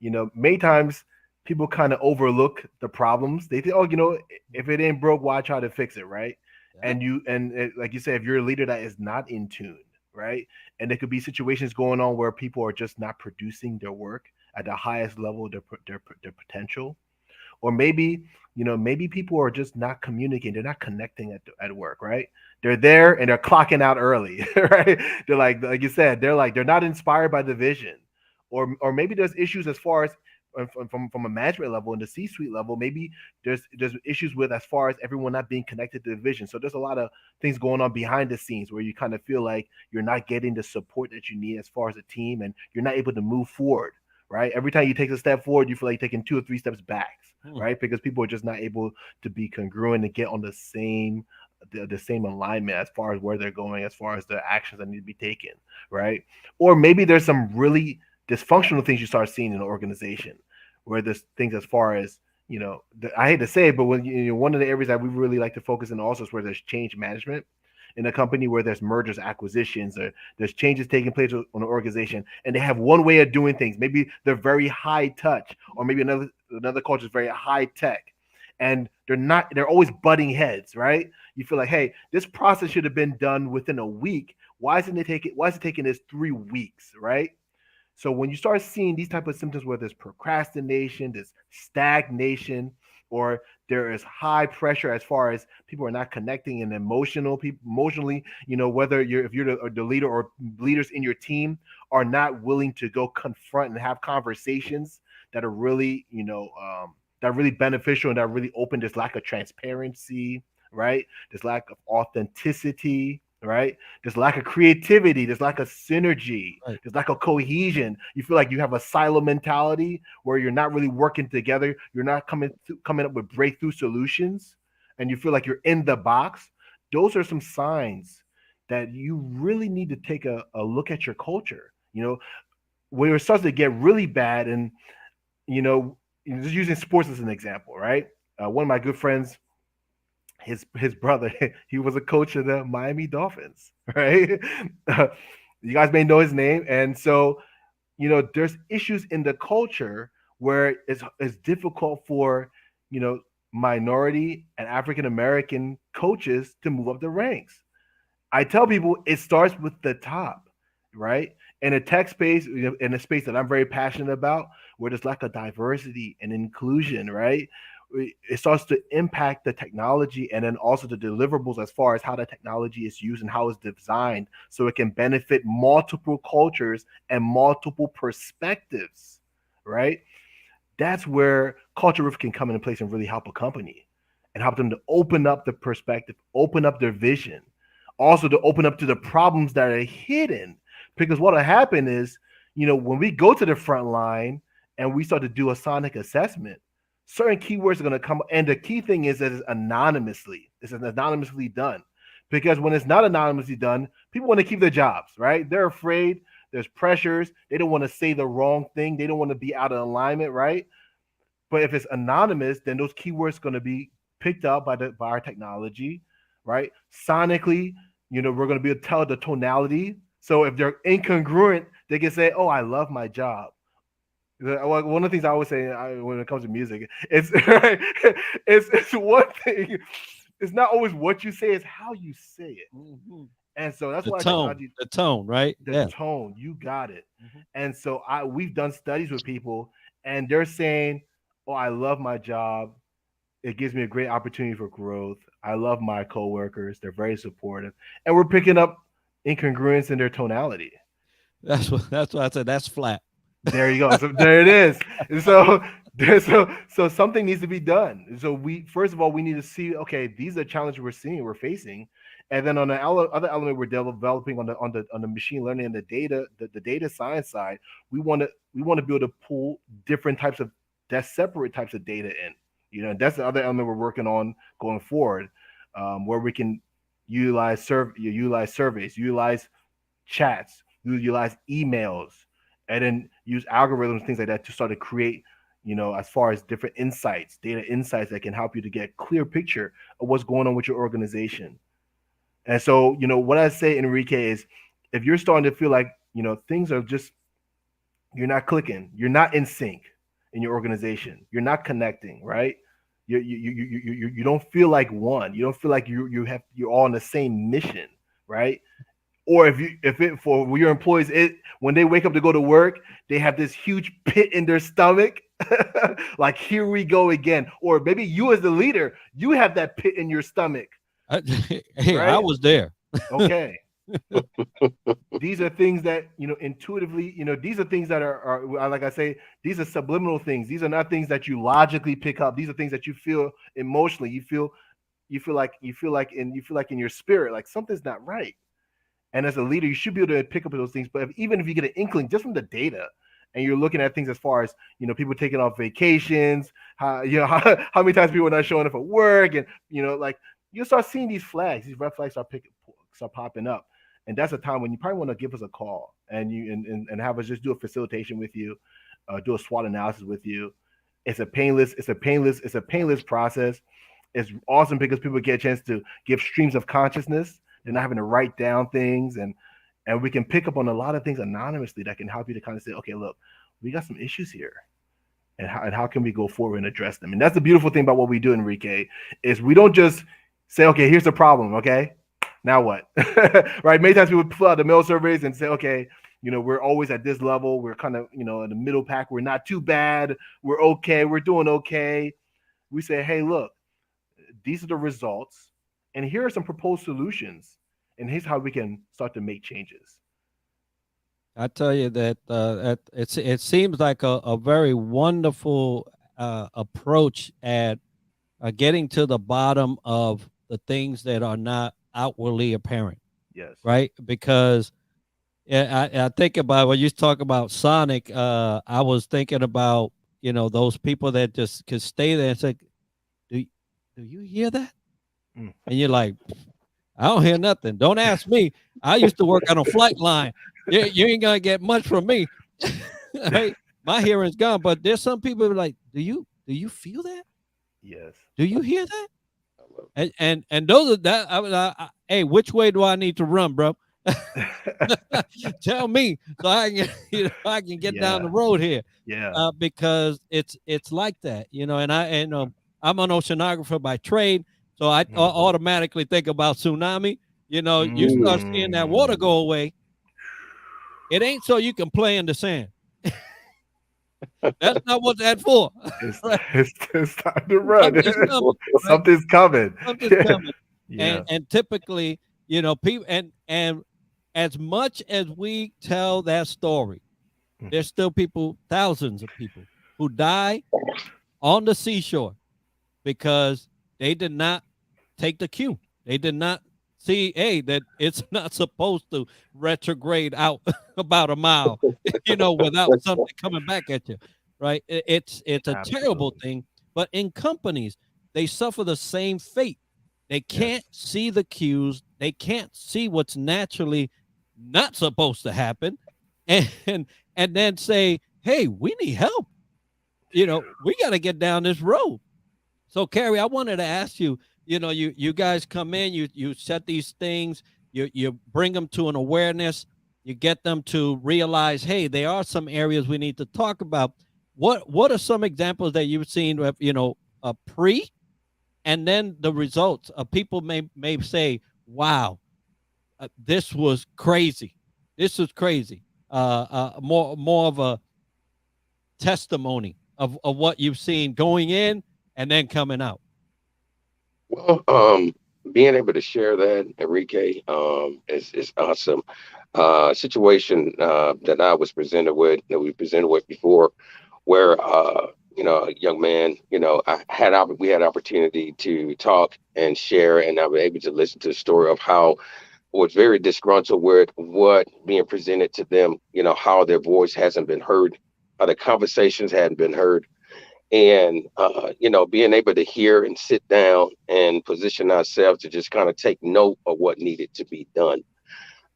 many times people kind of overlook the problems. They think, oh, if it ain't broke, why try to fix it, right? Yeah. Like you said, if you're a leader that is not in tune, right, and there could be situations going on where people are just not producing their work at the highest level of their potential, or maybe people are just not communicating, they're not connecting at work, right? They're there and they're clocking out early, right? They're like you said, they're not inspired by the vision, or maybe there's issues as far as from a management level and the C-suite level. Maybe there's issues with as far as everyone not being connected to the vision. So there's a lot of things going on behind the scenes where you kind of feel like you're not getting the support that you need as far as a team, and you're not able to move forward, right? Every time you take a step forward, you feel like taking 2 or 3 steps back, right? Because people are just not able to be congruent and get on the same alignment as far as where they're going, as far as the actions that need to be taken, right? Or maybe there's some really dysfunctional things you start seeing in an organization, where there's things as far as, I hate to say it, but when one of the areas that we really like to focus in also is where there's change management in a company, where there's mergers, acquisitions, or there's changes taking place on an organization, and they have one way of doing things. Maybe they're very high touch, or maybe another culture is very high tech, and they're always butting heads, right? You feel like, hey, this process should have been done within a week. Why is it taking this 3 weeks, right? So when you start seeing these type of symptoms, whether it's procrastination, there's stagnation, or there is high pressure as far as people are not connecting and emotionally, whether if you're the leader or leaders in your team are not willing to go confront and have conversations that are really, that are really beneficial and that really open. This lack of transparency, right? This lack of authenticity, right? This lack of creativity, this lack of synergy, Right. this lack of cohesion. You feel like you have a silo mentality where you're not really working together. You're not coming up with breakthrough solutions, and you feel like you're in the box. Those are some signs that you really need to take a look at your culture. Where it starts to get really bad, and just using sports as an example, right? One of my good friends, his brother, he was a coach of the Miami Dolphins, right? You guys may know his name, and so there's issues in the culture where it's difficult for minority and African American coaches to move up the ranks. I tell people it starts with the top, right? In a tech space, in a space that I'm very passionate about, where there's lack of diversity and inclusion, right? It starts to impact the technology and then also the deliverables as far as how the technology is used and how it's designed so it can benefit multiple cultures and multiple perspectives, right? That's where CultureRiff can come into place and really help a company and help them to open up the perspective, open up their vision, also to open up to the problems that are hidden. Because what'll happen is, when we go to the front line and we start to do a sonic assessment, certain keywords are going to come. And the key thing is that it's anonymously. This is anonymously done. Because when it's not anonymously done, people want to keep their jobs, right? They're afraid. There's pressures. They don't want to say the wrong thing. They don't want to be out of alignment, right? But if it's anonymous, then those keywords are going to be picked up by our technology, right? Sonically, we're going to be able to tell the tonality. So if they're incongruent, they can say, "Oh, I love my job." One of the things I always say when it comes to music, it's one thing. It's not always what you say; it's how you say it. Mm-hmm. And so that's The why tone, technology, the tone, right? the Yeah. tone, you got it. Mm-hmm. And so we've done studies with people, and they're saying, "Oh, I love my job. It gives me a great opportunity for growth. I love my coworkers. They're very supportive." And we're picking up incongruence in their tonality. That's what I said. That's flat. There you go. So there it is. And so something needs to be done. So first of all we need to see, okay, these are the challenges we're facing, and then on the other element we're developing on the machine learning and the data science side, we want to be able to pull different types of separate types of data in. And that's the other element we're working on going forward, where we can utilize surveys, utilize chats, utilize emails, and then use algorithms, things like that, to start to create, as far as different data insights that can help you to get a clear picture of what's going on with your organization. And so, what I say, Enrique, is if you're starting to feel like, things are just, you're not clicking, you're not in sync in your organization, you're not connecting, right? You don't feel like one. You don't feel like you're all on the same mission, right? Or for your employees, when they wake up to go to work, they have this huge pit in their stomach, like, here we go again. Or maybe you as the leader, you have that pit in your stomach. Hey, right? I was there. Okay. These are things that, intuitively, these are things that are, like I say, these are subliminal things. These are not things that you logically pick up. These are things that you feel emotionally. You feel like in your spirit, like something's not right. And as a leader, you should be able to pick up those things. But even if you get an inkling just from the data, and you're looking at things as far as, people taking off vacations, how many times people are not showing up at work, and like, you start seeing these red flags start popping up. And that's a time when you probably want to give us a call and have us just do a facilitation with you, do a SWOT analysis with you. It's a painless process. It's awesome because people get a chance to give streams of consciousness. They're not having to write down things, and we can pick up on a lot of things anonymously that can help you to kind of say, okay, look, we got some issues here. and how can we go forward and address them? And that's the beautiful thing about what we do, Enrique, is we don't just say, okay, here's the problem, okay, now what? Right? Many times people fill out the mail surveys and say, okay, we're always at this level. We're kind of, in the middle pack. We're not too bad. We're okay. We're doing okay. We say, hey, look, these are the results, and here are some proposed solutions, and here's how we can start to make changes. I tell you that it seems like a very wonderful approach at getting to the bottom of the things that are not outwardly apparent, Yes. right? Because I think about when you talk about Sonic, I was thinking about those people that just could stay there and say, "Do do you hear that?" Mm. And you're like, "I don't hear nothing. Don't ask me. I used to work on a flight line. You ain't gonna get much from me." Right? My hearing's gone. But there's some people who are like, "Do you feel that? Yes. Do you hear that?" And those are that. Hey, which way do I need to run, bro? Tell me so I can I can get down the road here. Yeah. Because it's like that, and I'm an oceanographer by trade, so I automatically think about tsunami. You start seeing that water go away. It ain't so you can play in the sand. That's not what that's for. Right? It's time to run. Something's coming. Right? Something's coming. Something's coming. Yeah. And typically, people and as much as we tell that story, there's still thousands of people who die on the seashore because they did not take the cue. They did not see, that it's not supposed to retrograde out about a mile, without something coming back at you, right? It's a terrible thing. But in companies, they suffer the same fate. They can't see the cues. They can't see what's naturally not supposed to happen, and then say, "Hey, we need help. We got to get down this road." So, Carrie, I wanted to ask you. You guys come in, you set these things, you bring them to an awareness, you get them to realize, hey, there are some areas we need to talk about. What are some examples that you've seen of pre and then the results? People may say, wow, this was crazy. This was crazy. More of a testimony of what you've seen going in and then coming out. Well, being able to share that, Enrique, is awesome. Situation that I was presented with, that we presented with before, where a young man, we had opportunity to talk and share, and I was able to listen to the story of how was very disgruntled with what being presented to them, how their voice hasn't been heard, how the conversations hadn't been heard, and being able to hear and sit down and position ourselves to just kind of take note of what needed to be done,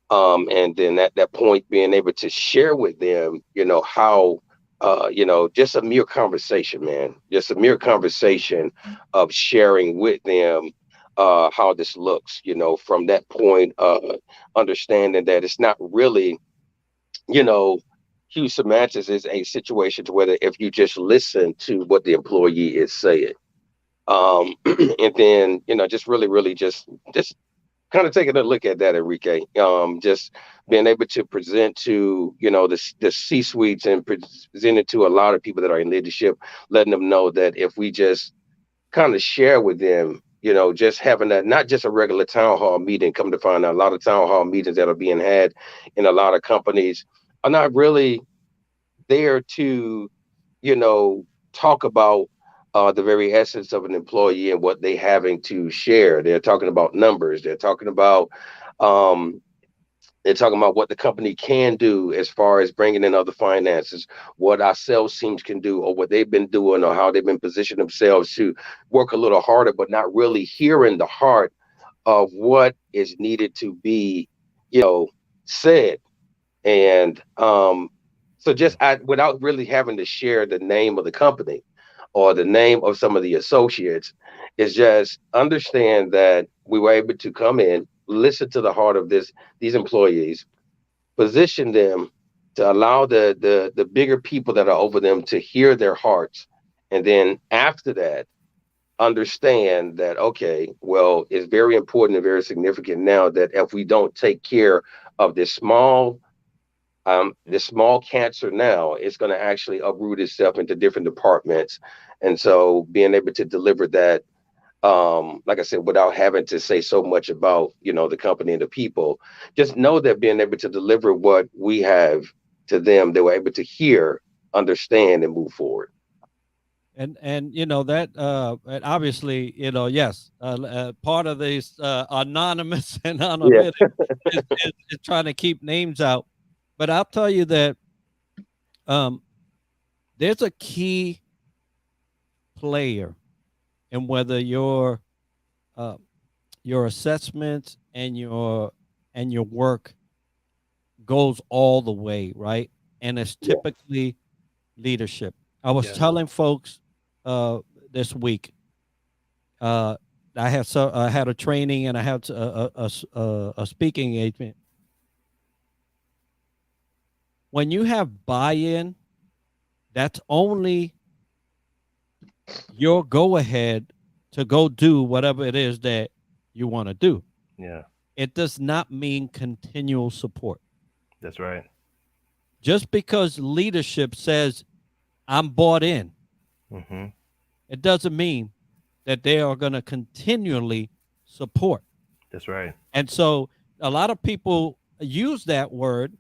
and then at that point being able to share with them how just a mere conversation, man, just a mere conversation of sharing with them how this looks, from that point, understanding that it's not really, you know, huge semantics is a situation to whether if you just listen to what the employee is saying, and then just really, really just kind of taking a look at that, Enrique. Just being able to present to the C suites and present it to a lot of people that are in leadership, letting them know that if we just kind of share with them, just having that, not just a regular town hall meeting. Come to find out, a lot of town hall meetings that are being had in a lot of companies are not really there to, talk about the very essence of an employee and what they having to share. They're talking about numbers. Um, they're talking about what the company can do as far as bringing in other finances, what our sales teams can do, or what they've been doing, or how they've been positioning themselves to work a little harder, but not really hearing the heart of what is needed to be, said. And so just without really having to share the name of the company or the name of some of the associates, is just understand that we were able to come in, listen to the heart of these employees, position them, to allow the bigger people that are over them to hear their hearts, and then after that understand that, okay, well, it's very important and very significant now that if we don't take care of this small cancer now, it's going to actually uproot itself into different departments. And so being able to deliver that, like I said, without having to say so much about, the company and the people, just know that being able to deliver what we have to them, they were able to hear, understand, and move forward. And that and obviously, yes, part of these anonymous and Yeah. anonymity is trying to keep names out. But I'll tell you that um, there's a key player in whether uh, your assessments and your work goes all the way, right? And it's Yeah. typically leadership. I was Yes. telling folks this week. I had a training and I had a speaking engagement. When you have buy-in, that's only your go ahead to go do whatever it is that you want to do. Yeah, It does not mean continual support. that's right. Just because leadership says I'm bought in, Mm-hmm. it doesn't mean that they are going to continually support. That's right. And so a lot of people use that word,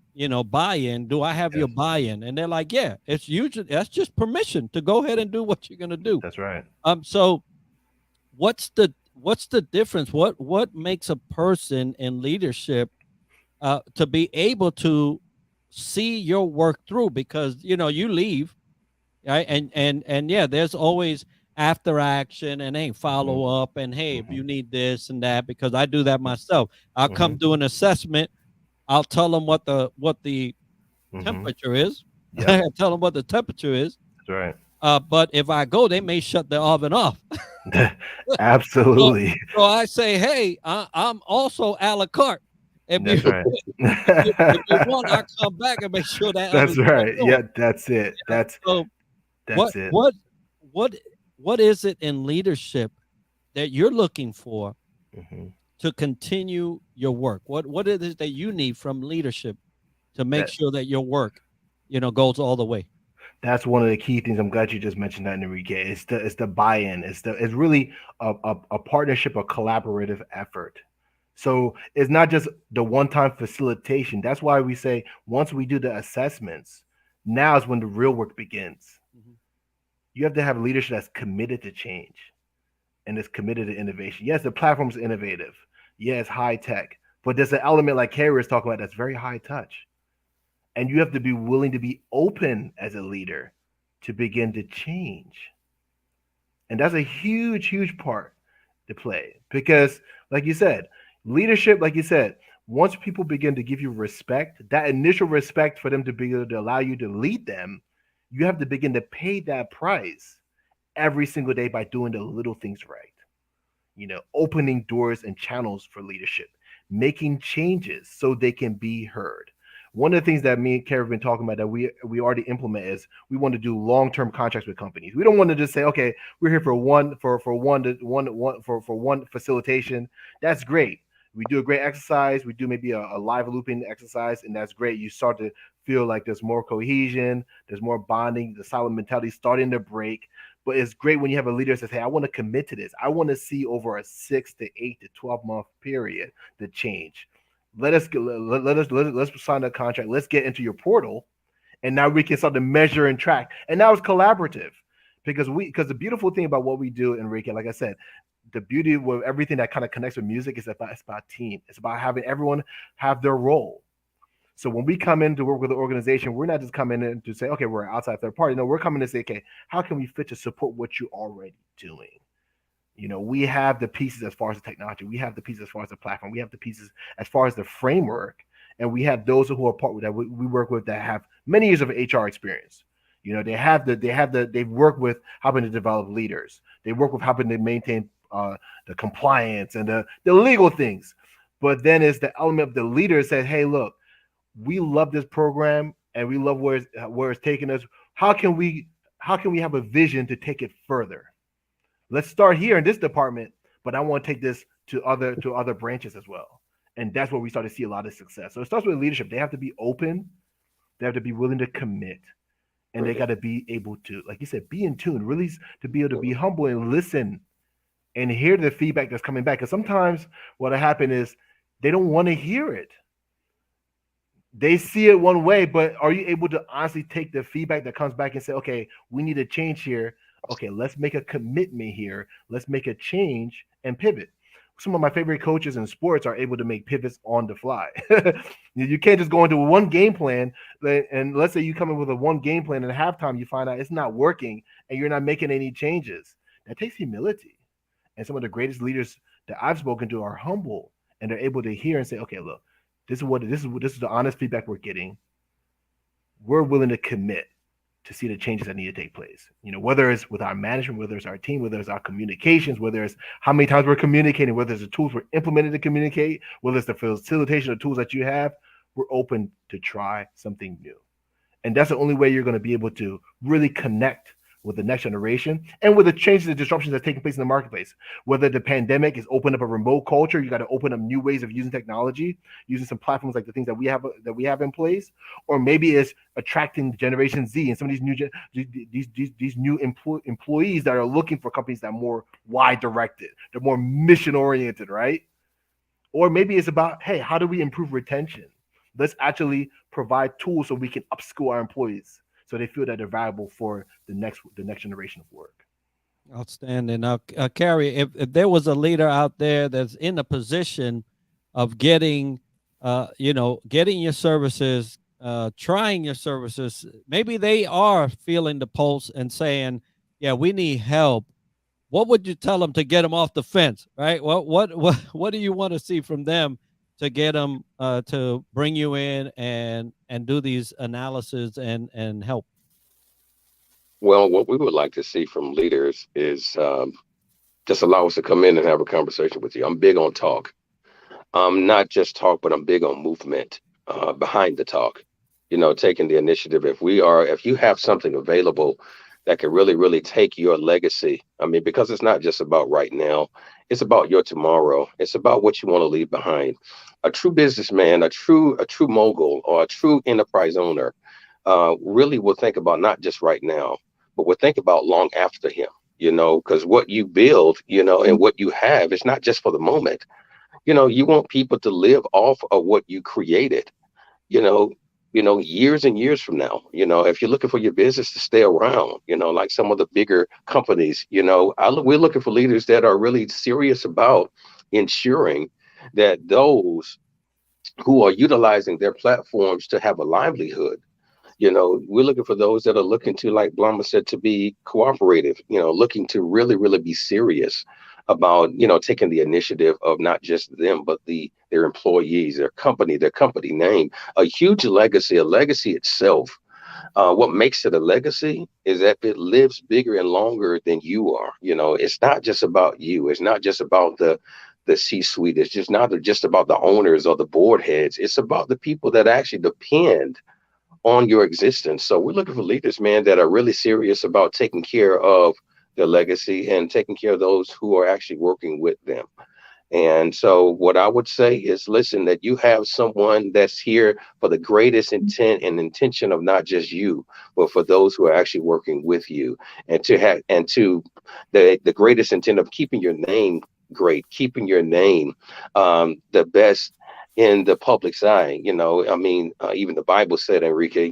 buy-in. Do I have Yes, your buy-in? And they're like, yeah, it's usually that's just permission to go ahead and do what you're going to do. that's right. So what's the difference? What makes a person in leadership to be able to see your work through? Because you leave, right? And yeah, there's always after action and hey, follow Mm-hmm. up and hey, if Mm-hmm. you need this and that, because I do that myself. I'll Mm-hmm. come do an assessment. I'll tell them what the Mm-hmm. temperature is. Yep, Tell them what the temperature is. that's right. But if I go, they may shut the oven off. So, Absolutely. so I say, hey, I'm also a la carte. If you That's right. if you want, I come back and make sure that That's oven's still right. going. Yeah, that's it. So what That's it. what what what is it in leadership that you're looking for Hmm. to continue your work? What is it that you need from leadership to make That sure that your work, goes all the way? that's one of the key things. I'm glad you just mentioned that, Enrique. It's the buy-in. It's really a partnership, a collaborative effort. So it's not just the one-time facilitation. That's why we say once we do the assessments, now is when the real work begins. Mhm. You have to have leadership that's committed to change and is committed to innovation. Yes, the platform's innovative. Yes, high tech, but there's an element like Carrie is talking about that's very high touch. And you have to be willing to be open as a leader to begin to change. And that's a huge, huge part to play because, like you said, leadership, like you said, once people begin to give you respect, that initial respect for them to be able to allow you to lead them, you have to begin to pay that price every single day by doing the little things right. Opening doors and channels for leadership, making changes so they can be heard. One of the things that me and Karen have been talking about that we already implement is we want to do long-term contracts with companies. We don't want to just say, okay, we're here for one facilitation. That's great. We do a great exercise. We do maybe a live looping exercise, and that's great. You start to feel like there's more cohesion, there's more bonding, the silent mentality starting to break. But it's great when you have a leader that says, hey, I want to commit to this. I want to see over a 6 to 8 to 12 month period the change. Let's sign a contract. Let's get into your portal, and now we can start to measure and track. And now it's collaborative because the beautiful thing about what we do, Enrique, like I said, the beauty of everything that kind of connects with music is it's about team. It's about having everyone have their role. So when we come in to work with the organization, we're not just coming in to say, okay, we're an outside third party. No, we're coming to say, okay, how can we fit to support what you're already doing? We have the pieces as far as the technology, we have the pieces as far as the platform, we have the pieces as far as the framework, and we have those who are part with that we work with that have many years of HR experience. They've worked with helping to develop leaders. They work with helping to maintain the compliance and the legal things. But then it's the element of the leader said, hey, look, we love this program. and we love where it's taking us. How can we have a vision to take it further? Let's start here in this department, but I want to take this to other branches as well. And that's where we start to see a lot of success. So it starts with leadership. They have to be open. They have to be willing to commit. And they got to be able to, like you said, be in tune, really to be able to be humble and listen and hear the feedback that's coming back. Because sometimes what happened is they don't want to hear it. They see it one way, but are you able to honestly take the feedback that comes back and say, okay, we need a change here. Okay, let's make a commitment here. Let's make a change and pivot. Some of my favorite coaches in sports are able to make pivots on the fly. You can't just go into one game plan, and let's say you come in with a one game plan, and at halftime you find out it's not working and you're not making any changes. That takes humility. And some of the greatest leaders that I've spoken to are humble, and they're able to hear and say, okay, look, this is the honest feedback we're getting. We're willing to commit to see the changes that need to take place. Whether it's with our management, whether it's our team, whether it's our communications, whether it's how many times we're communicating, whether it's the tools we're implementing to communicate, whether it's the facilitation of tools that you have, we're open to try something new. And that's the only way you're going to be able to really connect with the next generation and with the changes and disruptions that's taking place in the marketplace. Whether the pandemic is opening up a remote culture, you got to open up new ways of using technology, using some platforms like the things that we have in place, or maybe it's attracting Generation Z and some of these new employees that are looking for companies that are more wide directed, they're more mission oriented, right? Or maybe it's about, hey, how do we improve retention? Let's actually provide tools so we can upskill our employees, so they feel that they're valuable for the next generation of work. Outstanding. Now, Carrie, if there was a leader out there that's in a position of getting your services, trying your services, maybe they are feeling the pulse and saying, yeah, we need help. What would you tell them to get them off the fence, right? What do you want to see from them to get them to bring you in and do these analysis and help? Well, what we would like to see from leaders is just allow us to come in and have a conversation with you. I'm big on talk. Not just talk, but I'm big on movement behind the talk. Taking the initiative. If you have something available that can really, really take your legacy. I mean, because it's not just about right now, it's about your tomorrow. It's about what you want to leave behind. A true businessman, a true mogul, or a true enterprise owner really will think about not just right now, but will think about long after him, because what you build, and what you have is not just for the moment. You want people to live off of what you created, years and years from now. If you're looking for your business to stay around, like some of the bigger companies, we're looking for leaders that are really serious about ensuring that those who are utilizing their platforms to have a livelihood, we're looking for those that are looking to, like Blamah said, to be cooperative, looking to really, really be serious about, taking the initiative of not just them, but their employees, their company name, a huge legacy, a legacy itself. What makes it a legacy is that it lives bigger and longer than you are. It's not just about you. It's not just about the C-suite. It's just not just about the owners or the board heads. It's about the people that actually depend on your existence. So we're looking for leaders, man, that are really serious about taking care of their legacy and taking care of those who are actually working with them. And so what I would say is, listen, that you have someone that's here for the greatest intent and intention of not just you, but for those who are actually working with you, and to the greatest intent of keeping your name great, keeping your name the best in the public's eye. Even the Bible said, Enrique,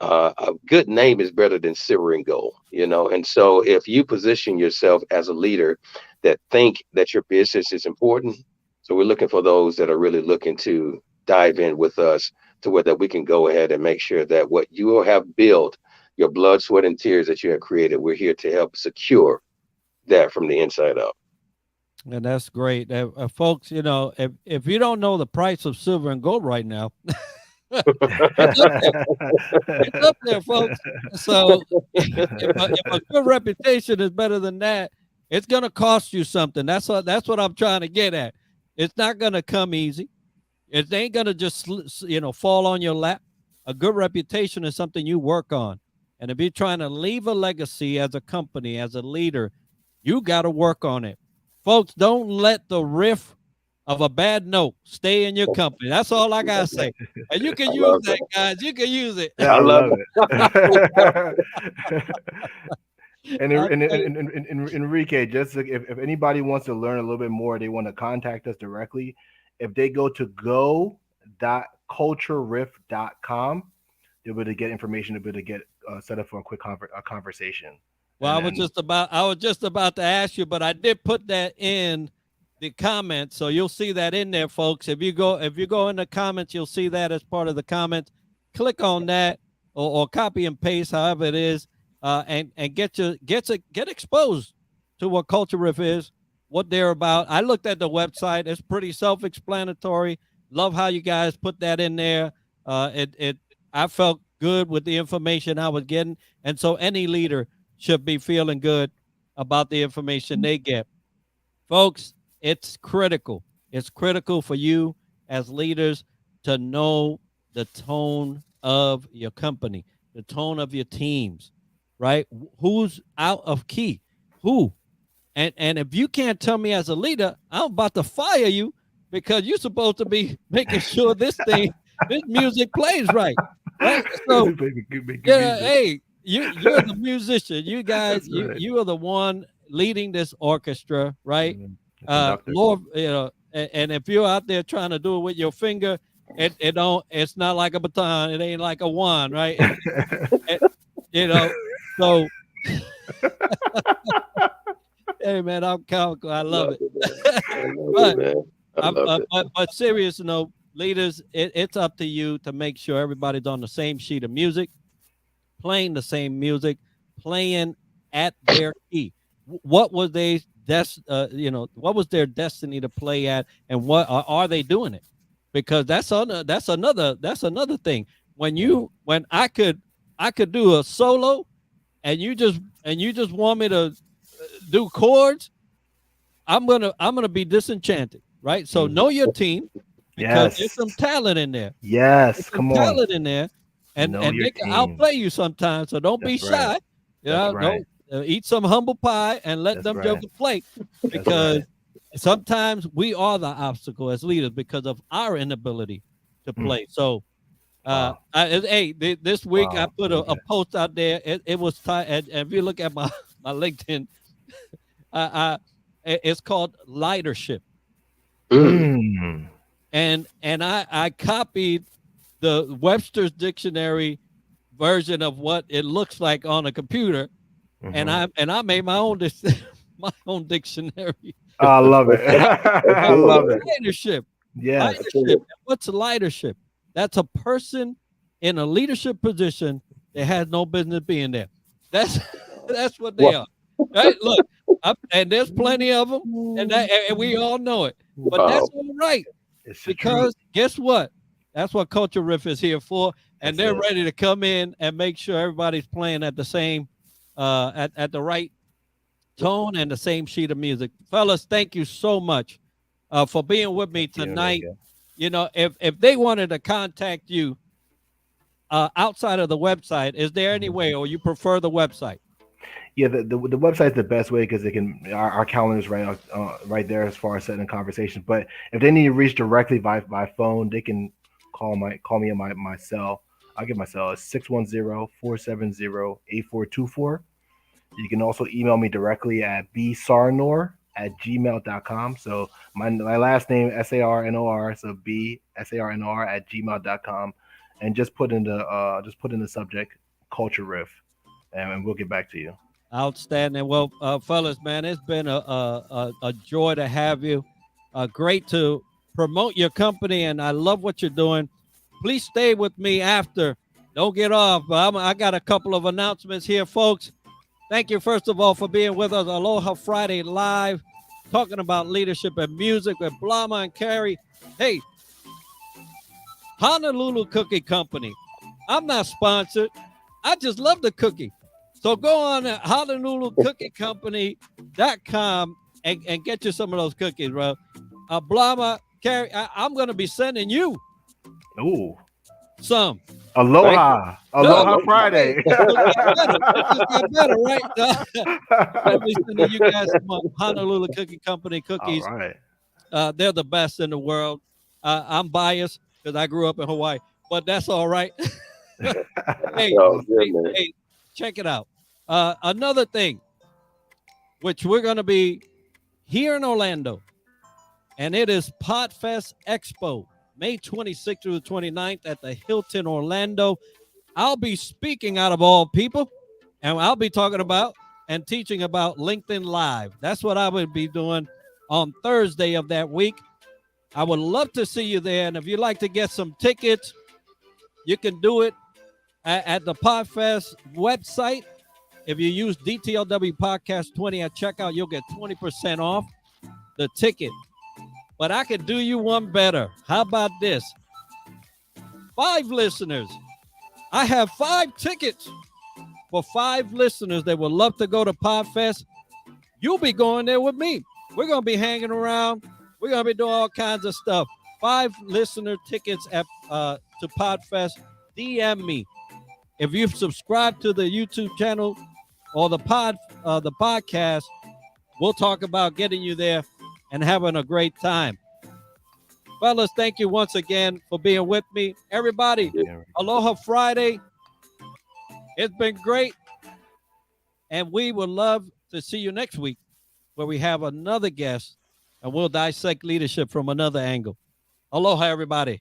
a good name is better than silver and gold, and so if you position yourself as a leader that think that your business is important, so we're looking for those that are really looking to dive in with us to where that we can go ahead and make sure that what you have built, your blood, sweat, and tears that you have created, we're here to help secure that from the inside out. And that's great. Folks, if you don't know the price of silver and gold right now, it's up there, folks. So if a good reputation is better than that, it's going to cost you something. That's what I'm trying to get at. It's not going to come easy. It ain't going to just, fall on your lap. A good reputation is something you work on. And if you're trying to leave a legacy as a company, as a leader, you got to work on it. Folks, don't let the riff of a bad note stay in your company. That's all I got to say. And you can use that, guys. You can use it. Yeah, I love it. And Enrique, just if anybody wants to learn a little bit more, they want to contact us directly. If they go to go.cultureriff.com, they'll be able to get information, they'll be able to get set up for a quick conversation. Well, I was just about to ask you, but I did put that in the comments, so you'll see that in there, folks. If you go in the comments, you'll see that as part of the comments. Click on that or copy and paste, however it is, and get exposed to what CultureRiff is, what they're about. I looked at the website; it's pretty self-explanatory. Love how you guys put that in there. I felt good with the information I was getting, and so any leader should be feeling good about the information they get. Folks, it's critical. It's critical for you as leaders to know the tone of your company, the tone of your teams, right? Who's out of key? Who? And if you can't tell me as a leader, I'm about to fire you because you're supposed to be making sure this music plays right. Right? So, yeah, hey, you're the musician. You guys, you are the one leading this orchestra, right? Lord, and if you're out there trying to do it with your finger, it's not like a baton. It ain't like a wand, right? So. Hey man, I'm comical. I love it. But serious note, leaders, it's up to you to make sure everybody's on the same sheet of music, playing the same music, playing at their key. What was their destiny to play at, and what are they doing it? Because that's another thing. When I could do a solo, and you just want me to do chords, I'm gonna be disenchanted, right? So know your team, because there's some talent in there. Yes, come on, talent in there, and they can outplay you sometimes. So don't be shy. Don't eat some humble pie and let them joke and play, because sometimes we are the obstacle as leaders because of our inability to play. So. This week I put a post out there. It was and if you look at my LinkedIn, it's called leadership, and I copied the Webster's dictionary version of what it looks like on a computer, and I made my own dictionary. I love it. I love it. Leadership. Yes. Leadership. What's leadership? That's a person in a leadership position that has no business being there. That's what they are. Right? Look, and there's plenty of them, and we all know it. But that's all right, because guess what? That's what CultureRiff is here for, and they're ready to come in and make sure everybody's playing at the same, at the right tone and the same sheet of music. Fellas, thank you so much for being with me tonight. If they wanted to contact you outside of the website, is there any way, or you prefer the website? Yeah, the website's the best way, because they can our calendar's right there as far as setting a conversation. But if they need to reach directly by phone, they can call me on my cell. I'll give my cell. It's 610-470-8424. You can also email me directly at bsarnor@gmail.com. So my last name, SARNOR, so BSARNOR@gmail.com, and just put in the subject CultureRiff, and we'll get back to you. Outstanding. Well, fellas, man, it's been a joy to have you. Great to promote your company, and I love what you're doing. Please stay with me after. Don't get off. I got a couple of announcements here, folks. Thank you, first of all, for being with us. Aloha Friday Live, talking about leadership and music with Blamah and Carrie. Hey, Honolulu Cookie Company. I'm not sponsored. I just love the cookie. So go on to HonoluluCookieCompany.com and get you some of those cookies, bro. Blamah, Carrie, I'm going to be sending you some. Aloha. Aloha Aloha. Friday. It just got better, right? I'll be sending you guys some Honolulu Cookie Company cookies. All right. They're the best in the world. I'm biased because I grew up in Hawaii, but that's all right. Hey, Oh, good, man. hey, check it out. Another thing, which we're going to be here in Orlando, and it is Podfest Expo, May 26th through the 29th at the Hilton Orlando. I'll be speaking out of all people, and I'll be talking about and teaching about LinkedIn Live. That's what I would be doing on Thursday of that week. I would love to see you there, and if you'd like to get some tickets, you can do it at the Podfest website. If you use DTLW Podcast 20 at checkout, you'll get 20% off the ticket. But I could do you one better. How about this? 5 listeners. I have 5 tickets for 5 listeners that would love to go to Podfest. You'll be going there with me. We're going to be hanging around. We're going to be doing all kinds of stuff. 5 listener tickets at to Podfest. DM me. If you've subscribed to the YouTube channel or the podcast, we'll talk about getting you there and having a great time. Fellas, thank you once again for being with me. Everybody, Aloha Friday. It's been great. And we would love to see you next week where we have another guest and we'll dissect leadership from another angle. Aloha, everybody.